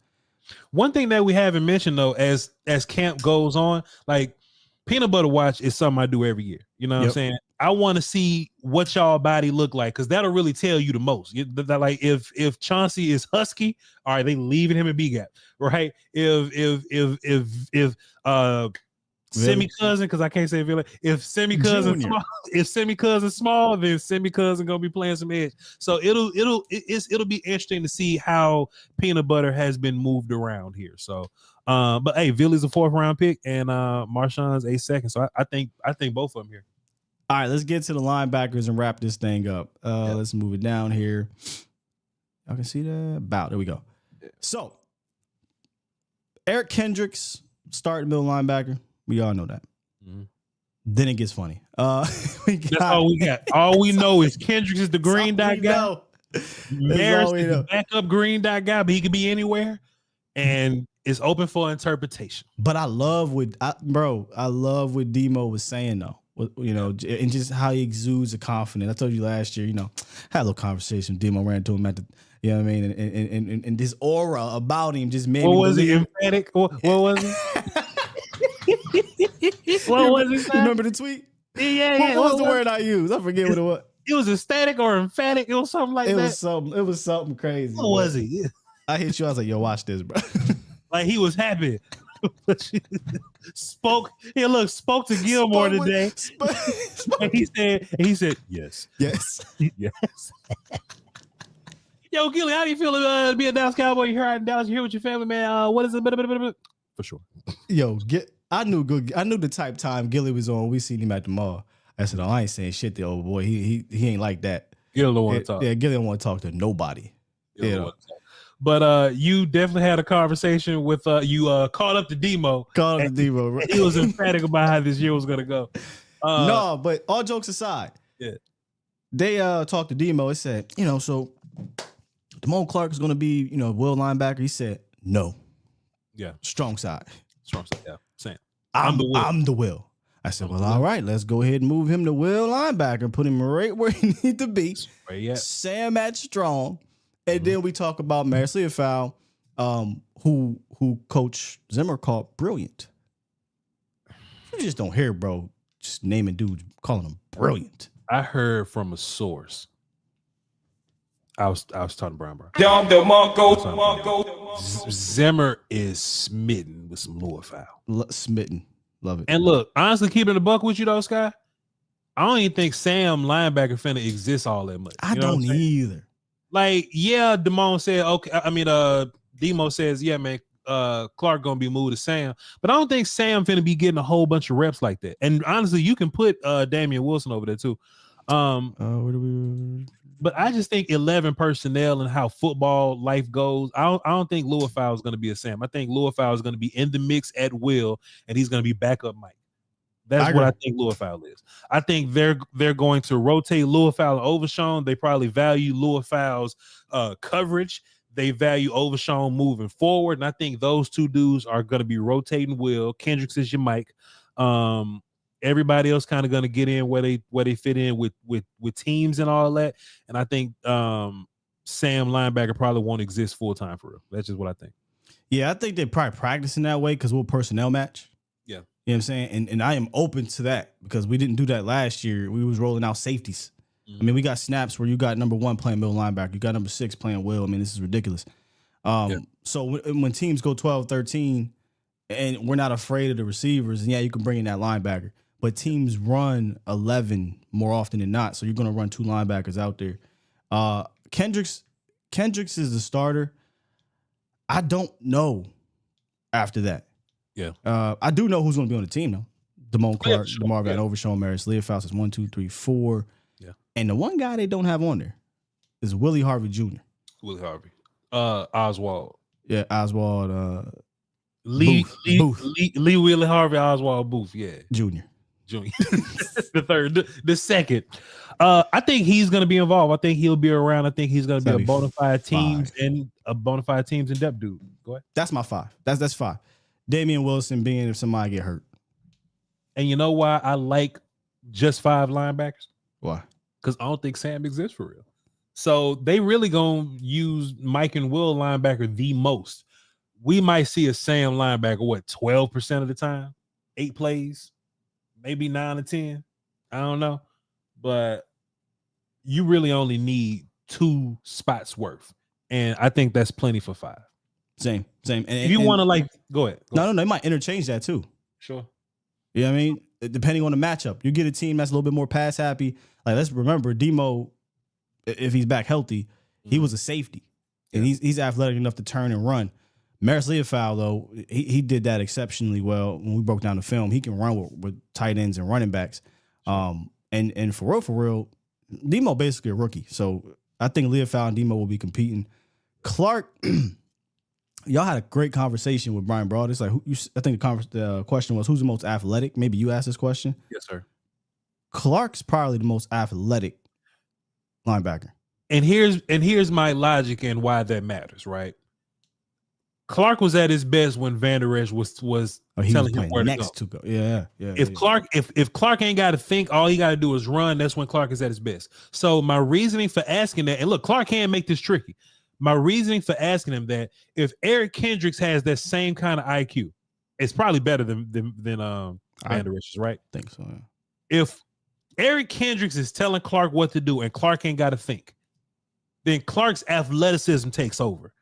One thing that we haven't mentioned though, as camp goes on, like peanut butter watch is something I do every year. You know what I'm saying? I want to see what y'all body look like because that'll really tell you the most. Like if Chauncey is husky, all right, they leaving him in B gap, right? If semi-cousin, because I can't say villain. If semi-cousin small, then semi-cousin gonna be playing some edge. So it'll be interesting to see how peanut butter has been moved around here. So but hey, Villy's a 4th round pick and Marshawn's a 2nd. So I think both of them here. All right, let's get to the linebackers and wrap this thing up. Let's move it down here. Y'all can see that? There we go. So Eric Kendricks, starting middle linebacker. We all know that. Then it gets funny. That's all we got. All we know is Kendricks is the green dot guy. Maris is the backup green dot guy, but he could be anywhere. And it's open for interpretation. But I love what Demo was saying though. You know, and just how he exudes the confidence. I told you last year, you know, I had a little conversation. Demo ran to him at the, you know what I mean? And this aura about him just made me was he emphatic? What was he? What was it? You remember the tweet? Yeah. What was the word I used? I forget what it was. It was ecstatic or emphatic. It was something like that. It was something crazy. What was he? I hit you. I was like, yo, watch this, bro. Like he was happy. spoke to Gilmore today. And he said, yes. Yes. Yo, Gilly, how do you feel to be a Dallas Cowboy? You're here in Dallas. You're here with your family, man. What is it? For sure. Yo, I knew the type time Gilly was on. We seen him at the mall. I said, I ain't saying shit to old boy. He ain't like that. Gilly don't want to talk. Yeah, Gilly don't want to talk to nobody. But you definitely had a conversation with you called up to Demo. Right? He was emphatic about how this year was gonna go. No, but all jokes aside, they talked to Demo. It said, you know, so Damone Clark is gonna be, you know, will linebacker. He said, no. Yeah. Strong side. Yeah. Same. I'm the will. I said, well, all right, let's go ahead and move him to will linebacker and put him right where he needs to be. Sam at strong. And then we talk about Maris Leofow, who Coach Zimmer called brilliant. You just don't hear, bro, just naming dudes, calling them brilliant. I heard from a source. I was talking to Brian. Zimmer is smitten with some Leofow. Smitten. Love it. And look, honestly, keeping the buck with you though, Sky, I don't even think Sam linebacker finna exists all that much. I don't either. Like, yeah, Damone said, okay. I mean, Demo says, yeah, man, Clark gonna be moved to Sam, but I don't think Sam finna be getting a whole bunch of reps like that. And honestly, you can put Damian Wilson over there too. But I just think 11 personnel and how football life goes. I don't think Leofow is going to be a Sam. I think Leofow is going to be in the mix at will, and he's going to be backup Mike. That's what I think Leofow is. I think they're going to rotate Leofow and Overshawn. They probably value Leofow's coverage. They value Overshawn moving forward, and I think those two dudes are going to be rotating will. Kendricks is your Mike. Everybody else kind of going to get in where they fit in with teams and all that. And I think Sam linebacker probably won't exist full time for real. That's just what I think. Yeah, I think they're probably practicing that way because we'll personnel match. Yeah. You know what I'm saying? And I am open to that because we didn't do that last year. We was rolling out safeties. Mm-hmm. I mean, we got snaps where you got number 1 playing middle linebacker. You got number 6 playing will. I mean, this is ridiculous. So when teams go 12-13 and we're not afraid of the receivers, and yeah, you can bring in that linebacker. But teams run 11 more often than not, so you're going to run 2 linebackers out there. Kendricks is the starter. I don't know after that. Yeah. I do know who's going to be on the team, though. Damone Clark, DeMar Van Overshawn, Maris Leofow is 1, 2, 3, 4. Yeah. And the one guy they don't have on there is Willie Harvey Jr. Willie Harvey. Oswald. Yeah, Oswald Lee Booth. Lee Willie Harvey Oswald Booth. Yeah, Junior. The third, the second. I think he's going to be involved. I think he'll be around. I think he's going to be a bona fide teams and depth dude. Go ahead. That's my 5. That's 5. Damian Wilson being if somebody get hurt. And you know why I like just 5 linebackers? Why? Because I don't think Sam exists for real. So they really gonna use Mike and Will linebacker the most. We might see a Sam linebacker 12% of the time, 8 plays, maybe 9 or 10. I don't know, but you really only need 2 spots worth, and I think that's plenty for 5. Same. And if you want to go ahead. No, they might interchange that too. Sure. You know what I mean? Depending on the matchup, you get a team that's a little bit more pass happy. Like, let's remember, Demo, if he's back healthy, he was a safety, and he's athletic enough to turn and run. Maris Leofow, though, he did that exceptionally well when we broke down the film. He can run with tight ends and running backs. And for real, Demo basically a rookie. So I think Leofow and Demo will be competing. Clark, y'all had a great conversation with Brian Broad. It's like, I think the question was, who's the most athletic? Maybe you asked this question. Yes, sir. Clark's probably the most athletic linebacker. And here's my logic and why that matters, right? Clark was at his best when Van Der Esch was telling him where to go. Yeah. If Clark ain't got to think, all he got to do is run. That's when Clark is at his best. So my reasoning for asking that, and look, Clark can't make this tricky. My reasoning for asking him that, if Eric Kendricks has that same kind of IQ, it's probably better than Van Der Esch's, right? I think so. Yeah. If Eric Kendricks is telling Clark what to do and Clark ain't got to think, then Clark's athleticism takes over.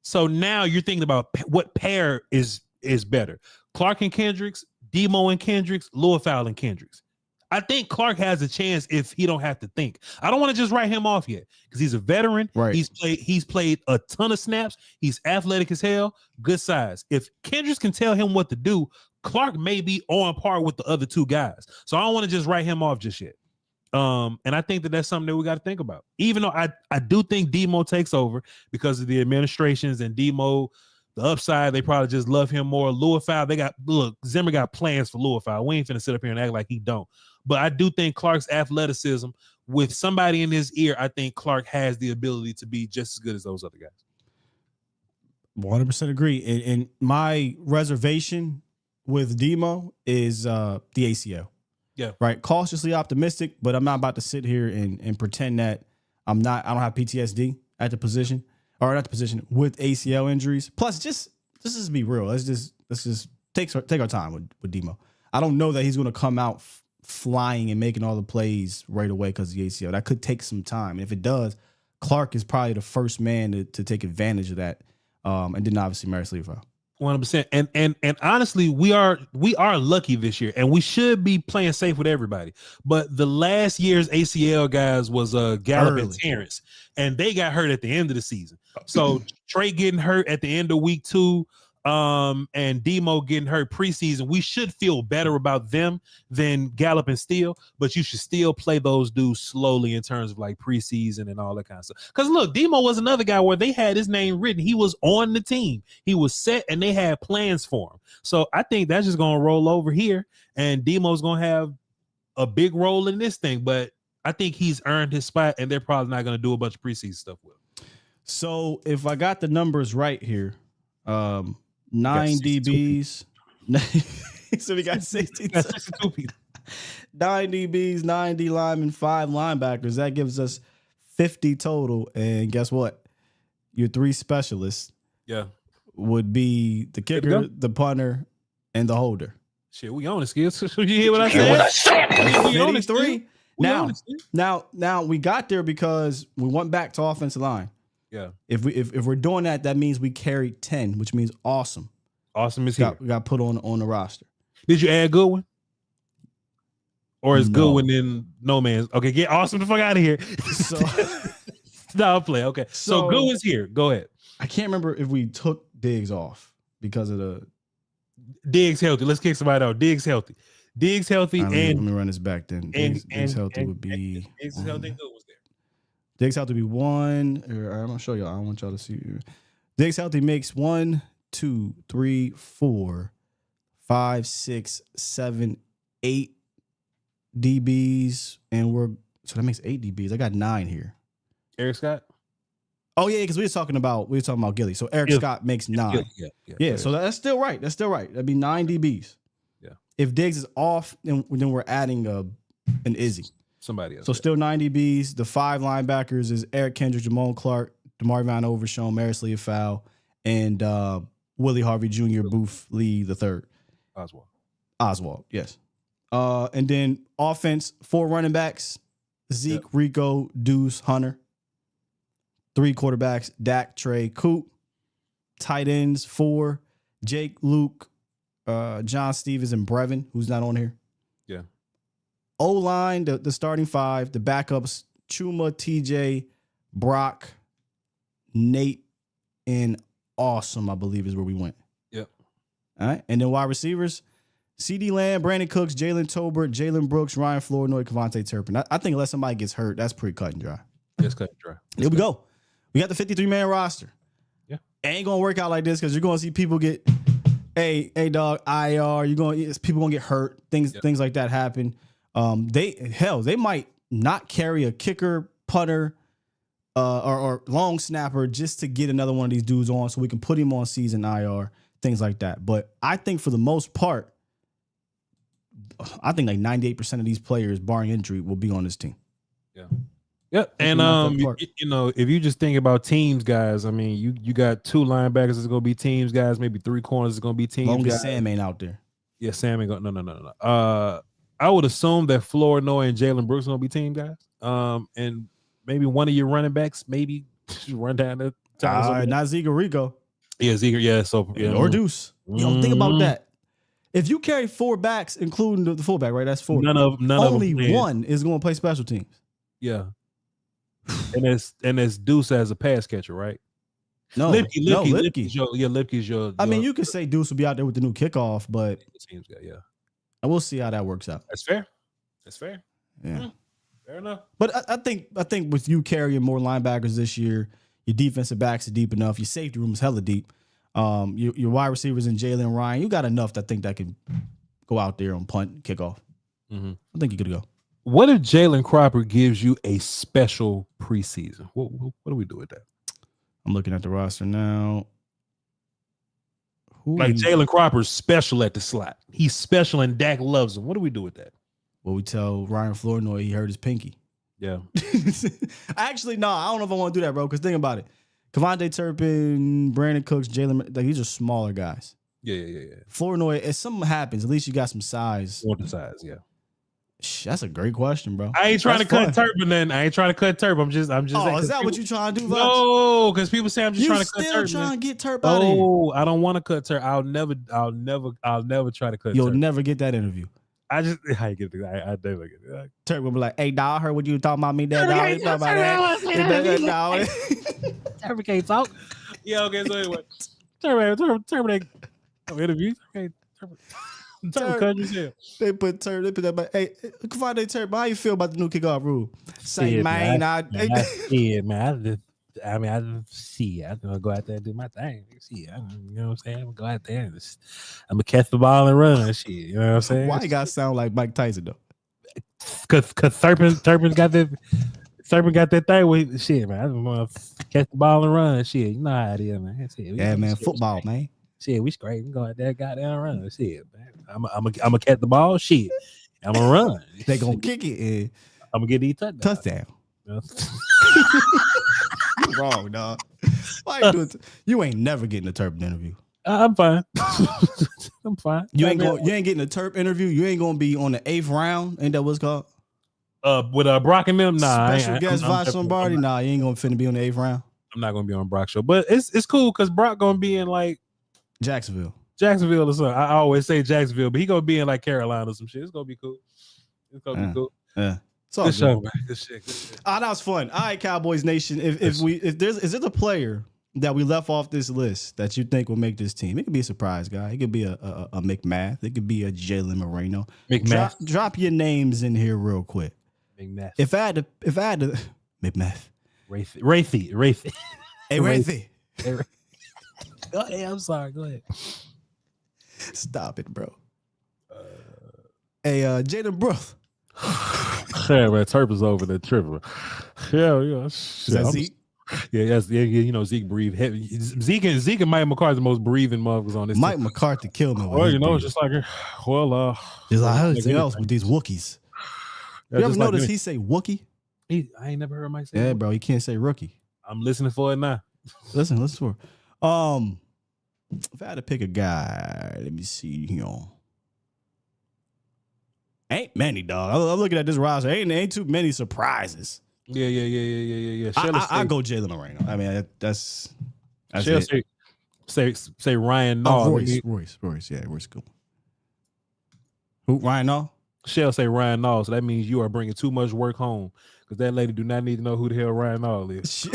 So now you're thinking about what pair is better. Clark and Kendricks, Demo and Kendricks, Leofow and Kendricks. I think Clark has a chance if he don't have to think. I don't want to just write him off yet because he's a veteran. Right. He's played a ton of snaps. He's athletic as hell, good size. If Kendricks can tell him what to do, Clark may be on par with the other 2 guys. So I don't want to just write him off just yet. And I think that's something that we got to think about. Even though I do think Demo takes over because of the administrations, and Demo, the upside, they probably just love him more. Leofow, Zimmer got plans for Leofow. We ain't finna sit up here and act like he don't. But I do think Clark's athleticism, with somebody in his ear, I think Clark has the ability to be just as good as those other guys. 100% agree. And my reservation with Demo is the ACL. Yeah. Right. Cautiously optimistic, but I'm not about to sit here and pretend that I don't have PTSD at the position, or not the position, with ACL injuries. Plus, just be real. Let's just take our time with Demo. I don't know that he's going to come out flying and making all the plays right away because of the ACL. That could take some time. And if it does, Clark is probably the first man to take advantage of that. And then obviously Maris Leofow. 100%. And honestly, we are lucky this year, and we should be playing safe with everybody. But the last year's ACL guys was Gallup and Terrence, and they got hurt at the end of the season. So Trey getting hurt at the end of week 2, and Demo getting hurt preseason. We should feel better about them than Gallup and Steele, but you should still play those dudes slowly in terms of like preseason and all that kind of stuff. Because look, Demo was another guy where they had his name written. He was on the team. He was set, and they had plans for him. So I think that's just going to roll over here, and Demo's going to have a big role in this thing. But I think he's earned his spot, and they're probably not going to do a bunch of preseason stuff with him. So if I got the numbers right here, 9 DBs. So we got 62 people. 9 DBs, 9 D linemen, 5 linebackers. That gives us 50 total. And guess what? Your 3 specialists would be the kicker, the punter, and the holder. Shit, we on it, Skills. You hear what I said? We on it, 3. Now we got there because we went back to offensive line. Yeah. If we're doing that, that means we carried 10, which means Awesome. Awesome is here. We got put on the roster. Did you add Goodwin? Or is Goodwin in no man's? Okay, get Awesome the fuck out of here. So I'll play. Okay. So Goodwin's here. Go ahead. I can't remember if we took Diggs off because of the Diggs healthy. Let's kick somebody out. Diggs healthy. Let me run this back then. Diggs healthy would be. Diggs healthy. Goodwin's there. Diggs healthy would be 1. I'm gonna show y'all. I don't want y'all to see. Diggs healthy makes 1, 2, 3, 4, 5, 6, 7, 8 DBs, and so that makes 8 DBs. I got 9 here. Eric Scott. Oh yeah, because we were talking about Gilly. So Eric Scott makes 9. Yeah. So that's still right. That'd be 9 DBs. Yeah. If Diggs is off, then we're adding an Izzy. Somebody else. So still 9 DBs. The 5 linebackers is Eric Kendrick, Jamon Clark, DeMar Van Overshown, Maris Leafau, and Willie Harvey Jr., Booth Lee III. Oswald, yes. And then offense, 4 running backs, Zeke, Rico, Deuce, Hunter. 3 quarterbacks, Dak, Trey, Coop. Tight ends, 4, Jake, Luke, John Stevens, and Brevin, who's not on here. Yeah. O-line, the starting 5, the backups, Chuma, TJ, Brock, Nate, and Awesome, I believe is where we went. Yep. All right. And then wide receivers, CeeDee Lamb, Brandon Cooks, Jalen Tolbert, Jalen Brooks, Ryan Flournoy, Kevontae Turpin. I think unless somebody gets hurt, that's pretty cut and dry. It's cut and dry. Here we go. We got the 53-man roster. Yeah. Ain't going to work out like this because you're going to see people get, hey dog, IR. People going to get hurt. Things like that happen. They might not carry a kicker, punter, or long snapper just to get another one of these dudes on so we can put him on season IR, things like that. But I think for the most part, I think like 98% of these players, barring injury, will be on this team. Yeah. Yep. And if you just think about teams, guys, I mean, you got 2 linebackers that's gonna be teams, guys, maybe 3 corners is gonna be teams. Long as guys. Sam ain't out there. Yeah, Sam ain't going. No. I would assume that Flournoy and Jalen Brooks are gonna be team guys. And maybe one of your running backs, maybe run down the not Zeke or Rico. Yeah, Zeke. Yeah, so yeah. Or Deuce. Think about that. If you carry 4 backs, including the fullback, right? That's 4. Only one is going to play special teams. Yeah. and it's Deuce as a pass catcher, right? No, Lipke's your. I mean, you could say Deuce will be out there with the new kickoff, but teams guy, yeah. And we'll see how that works out. That's fair. Yeah. Fair enough. But I think with you carrying more linebackers this year, your defensive backs are deep enough. Your safety room is hella deep. Your wide receivers in Jalen and Ryan, you got enough that I think that can go out there on punt and kickoff. Mm-hmm. I think you could go. What if Jalen Cropper gives you a special preseason? What do we do with that? I'm looking at the roster now. Like Jalen Cropper's special at the slot. He's special and Dak loves him. What do we do with that? Well, we tell Ryan Flournoy he hurt his pinky. Yeah. Actually, no, I don't know if I want to do that, bro, because think about it. Kevontae Turpin, Brandon Cooks, Jalen, like, these are smaller guys. Yeah. Flournoy, if something happens, at least you got some size. What the size, yeah. That's a great question, bro. I ain't trying to cut Turpin then. I ain't trying to cut Turpin. I'm just. Oh, is that what you trying to do, Voch? No, because people say I'm just trying to cut Turpin. You still trying to get Turp out of here? Oh, I don't want to cut Turp. I'll never try to cut You'll Turp. never get that interview. I never get it. Turp will be like, hey, dog, I heard what you talking about me there, dog. Turp can't talk. Yeah, okay, so anyway. Turp interview. Okay, Turp. They put that, but hey, Kevontae Turp, how you feel about the new kickoff rule? Say, man, I just I'm gonna go out there and do my thing. You know what I'm saying? I'm gonna go out there and I'm gonna catch the ball and run and shit. You know what I'm saying? Why you gotta sound like Mike Tyson though? Cause Turpin got that thing with shit, man. I'm gonna catch the ball and run and shit. You know how it is, man. Shit, man, football, man. Shit, we straight. We go out there, goddamn run. Shit, man. I'm gonna catch the ball. Shit, I'm gonna run. They gonna kick it and I'm gonna get these touchdown. You wrong, dog. Why you doing? You ain't never getting a Turpin interview. I'm fine. I'm fine. You ain't getting a Turp interview. You ain't gonna be on the 8th round. Ain't that what's called? With Brock and them, nah. Special guest Voch Lombardi, nah. You ain't gonna finna be on the 8th round. I'm not gonna be on Brock's show, but it's cool because Brock gonna be in like Jacksonville or something. I always say Jacksonville, but he gonna be in like Carolina or some shit. It's gonna be cool. It's gonna be cool. Yeah. It's all good show, good. man. Good shit. That was fun. All right, Cowboys Nation. Is it a player that we left off this list that you think will make this team? It could be a surprise guy. It could be a McMath. It could be a Jalen Moreno. McMath. Drop your names in here real quick. McMath. If I had to McMath. Wraithy. Hey, Wraithy. Go ahead. I'm sorry. Go ahead. Stop it, bro. Hey, Jalen Brooks. Yeah, man, Turp is over there tripping. Yeah. Is that Zeke? Yeah. You know, Zeke breathe heavy. Zeke and Mike McCarthy the most breathing motherfuckers on this. Mike team. McCarthy killed me. Well, you know, it's just like, well, there's like anything else with these Wookiees. You ever notice he say Wookie? I ain't never heard Mike say. Yeah, bro, he can't say rookie. I'm listening for it now. Listen for it. If I had to pick a guy, let me see here. Ain't many, dog. I'm looking at this roster. Ain't too many surprises. Yeah. I go Jalen Moreno. I mean, that's it. Say Ryan Nall. Royce. Yeah, Royce cool. Who? Ryan Nall? Shell say Ryan Nall, so that means you are bringing too much work home because that lady do not need to know who the hell Ryan Nall is.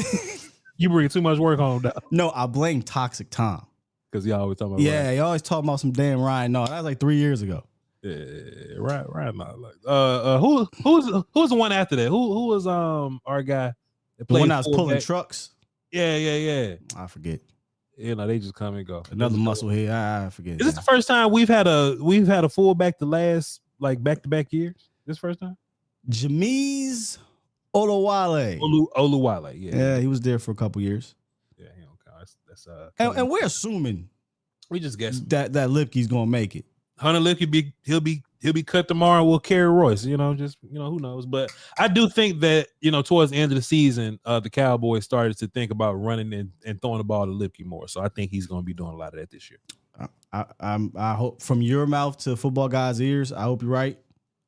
You bring too much work home, dog. No, I blame Toxic Tom because y'all always talking about. Yeah, you always talking about some damn Ryan Nall. That was like 3 years ago. Yeah, Ryan Nall. Like, who's the one after that? Who was our guy? The one that was pulling trucks. Yeah. I forget. You know, they just come and go. Another muscle here. I forget. Is this the first time we've had a fullback the last like back-to-back years? This first time? Jameez Oluwale. Oluwale, yeah. He was there for a couple years. Yeah, he don't count. That's and we're assuming we just guess that Lipke's gonna make it. Hunter Lipke he'll be cut tomorrow. We'll carry Royce. You know, who knows? But I do think that towards the end of the season, the Cowboys started to think about running and throwing the ball to Lipke more. So I think he's going to be doing a lot of that this year. I hope from your mouth to football guys' ears. I hope you're right.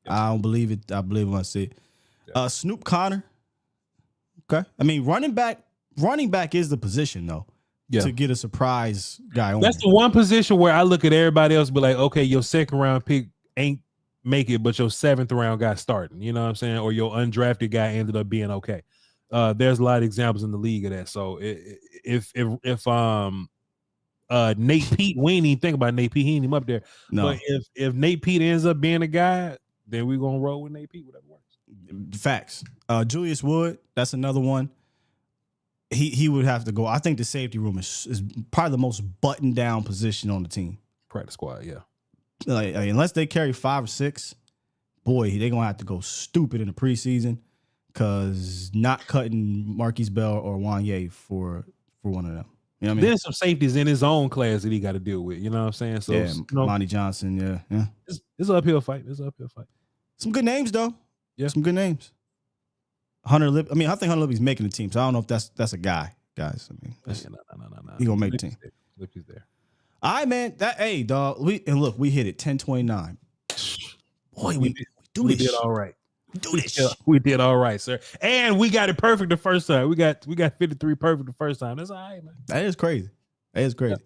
Yep. I don't believe it. I believe when I see it. Yep. Snoop Connor. Okay. I mean, running back is the position though. Yeah. To get a surprise guy on. That's the one position where I look at everybody else and be like, okay, your second round pick ain't make it, but your seventh round guy starting. You know what I'm saying? Or your undrafted guy ended up being okay. There's a lot of examples in the league of that. So if Nate Pete, we ain't even think about Nate Pete. He ain't even up there. No. But if Nate Pete ends up being a guy, then we're gonna roll with Nate Pete, whatever works. Facts. Julius Wood, that's another one. He would have to go. I think the safety room is probably the most buttoned down position on the team. Practice squad, yeah. Like, unless they carry 5 or 6, boy, they're gonna have to go stupid in the preseason because not cutting Marquise Bell or Wanye for one of them. You know what I mean? There's some safeties in his own class that he got to deal with. You know what I'm saying? So yeah, Monty Johnson, yeah. It's an uphill fight. Some good names though. Yeah, some good names. I think Hunter Lipke's making the team, so I don't know if that's a guy, guys. I mean, no. He gonna make the team. Lipke's there. All right, man. Hey, dog. We hit it 10:29. Boy, we did all right. We do this. We did all right, sir. And we got it perfect the first time. We got 53 perfect the first time. That's all right, man. That is crazy. Yeah.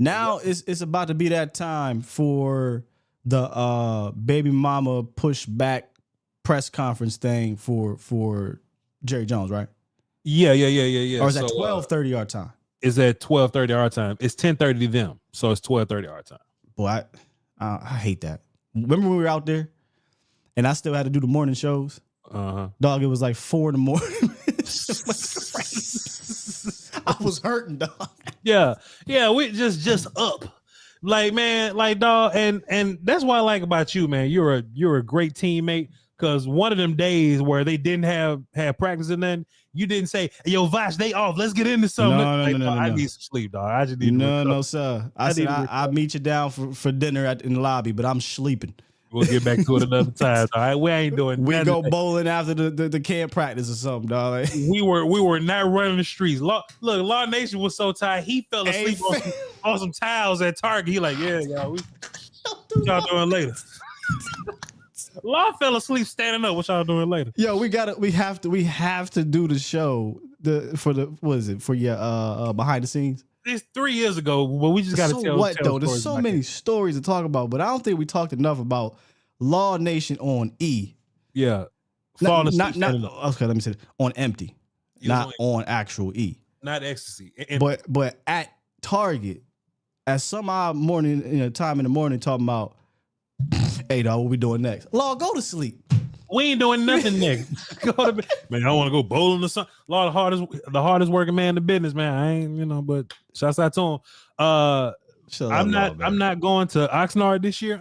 Now it's about to be that time for the baby mama pushback press conference thing for Jerry Jones, right? Yeah. Or is that 12:30 our time? It's at 12:30 our time. It's 10:30 to them, so it's 12:30 our time. Boy, I hate that. Remember when we were out there, and I still had to do the morning shows? Dog, it was like 4 in the morning. I was hurting, dog. Yeah, we just up. Like, man, like, dog, and that's what I like about you, man. You're a great teammate. Because one of them days where they didn't have practice and then you didn't say, yo, Voch, they off. Let's get into something. No. I need some sleep, dog. I just need no, sir. I said I'll meet you down for dinner in the lobby, but I'm sleeping. We'll get back to it another time. All right, we ain't doing. We go bowling after the camp practice or something, dog. We were not running the streets. Law Nation was so tired he fell asleep on some tiles at Target. He like, yeah, y'all, y'all doing later. Law fell asleep standing up. What y'all doing later? Yo, we have to do the show for your behind the scenes. It's 3 years ago, but we just got to tell. What though? There's so many stories to talk about, but I don't think we talked enough about Law Nation on E. Yeah, not okay. Let me say it. On empty, not on actual E. Not ecstasy, but at Target at some odd morning, time in the morning, talking about. Hey, dog, what we doing next? Law, go to sleep. We ain't doing nothing next. Go to bed. Man, I want to go bowling or something. Law, the hardest working man in the business, man. I ain't, but shouts out to I'm not going to Oxnard this year.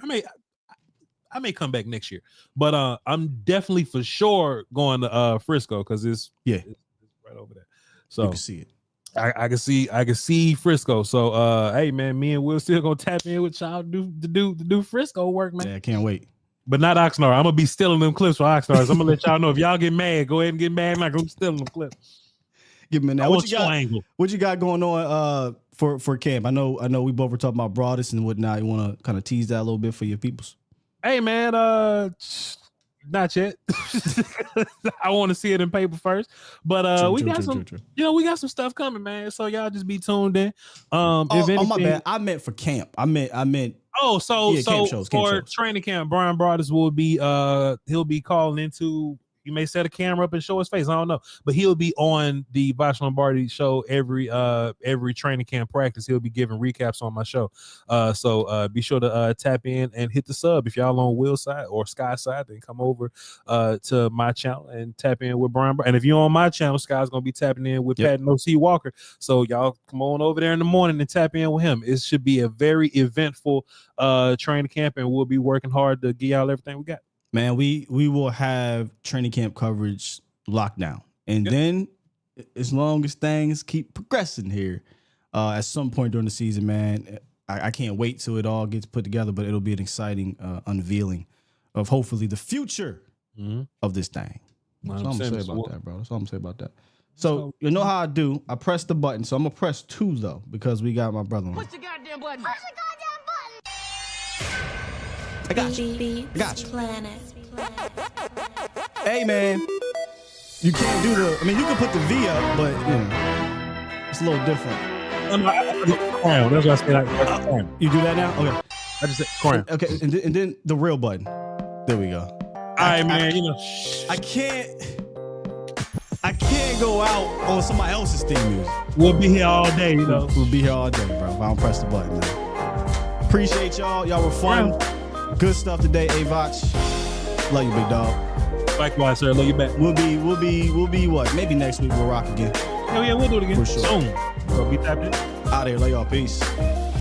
I may come back next year, but I'm definitely for sure going to Frisco because it's right over there. So you can see it. I can see Frisco. So hey man, me and Will still gonna tap in with y'all to do Frisco work, man. Yeah, I can't wait. But not Oxnard. I'm gonna be stealing them clips for Oxnard. So I'm gonna let y'all know if y'all get mad, go ahead and get mad. I'm not gonna steal them clips. Give me that. What you got going on for camp? I know we both were talking about Broadus and whatnot. You want to kind of tease that a little bit for your peoples? Hey man, not yet. I want to see it in paper first, but we got some stuff coming, man. So y'all just be tuned in. If anything, my bad. I meant for camp. I meant. Camp shows. Training camp, Brian Broadus will be he'll be calling into. You may set a camera up and show his face. I don't know, but he'll be on the Voch Lombardi show every training camp practice. He'll be giving recaps on my show. So be sure to tap in and hit the sub if y'all on Will's side or Sky's side. Then come over to my channel and tap in with Brian. And if you're on my channel, Sky's gonna be tapping in with Pat and O.C. Walker. So y'all come on over there in the morning and tap in with him. It should be a very eventful training camp, and we'll be working hard to give y'all everything we got. Man, we will have training camp coverage locked down. And then as long as things keep progressing here, at some point during the season, man, I can't wait till it all gets put together, but it'll be an exciting unveiling of hopefully the future of this thing. That's all I'm going to say about that, bro. That's all I'm going to say about that. So you know how I do. I press the button. So I'm going to press 2, though, because we got my brother on. Push the goddamn button. Push the goddamn button. I got you. Planet. Hey, man. You can't do you can put the V up, but, it's a little different. Crown. That's what I said. Crown. You do that now? Okay. I just said crown. Okay, and then the real button. There we go. All right, man. I can't go out on somebody else's theme music. We'll be here all day, We'll be here all day, bro. If I don't press the button, man. Appreciate y'all. Y'all were fun. Good stuff today, Voch. Love you, big dog. Likewise, sir. Love you back. We'll be what? Maybe next week we'll rock again. Hell yeah, we'll do it again. For sure. Soon. So be tapped in. Out of here. Love y'all. Peace.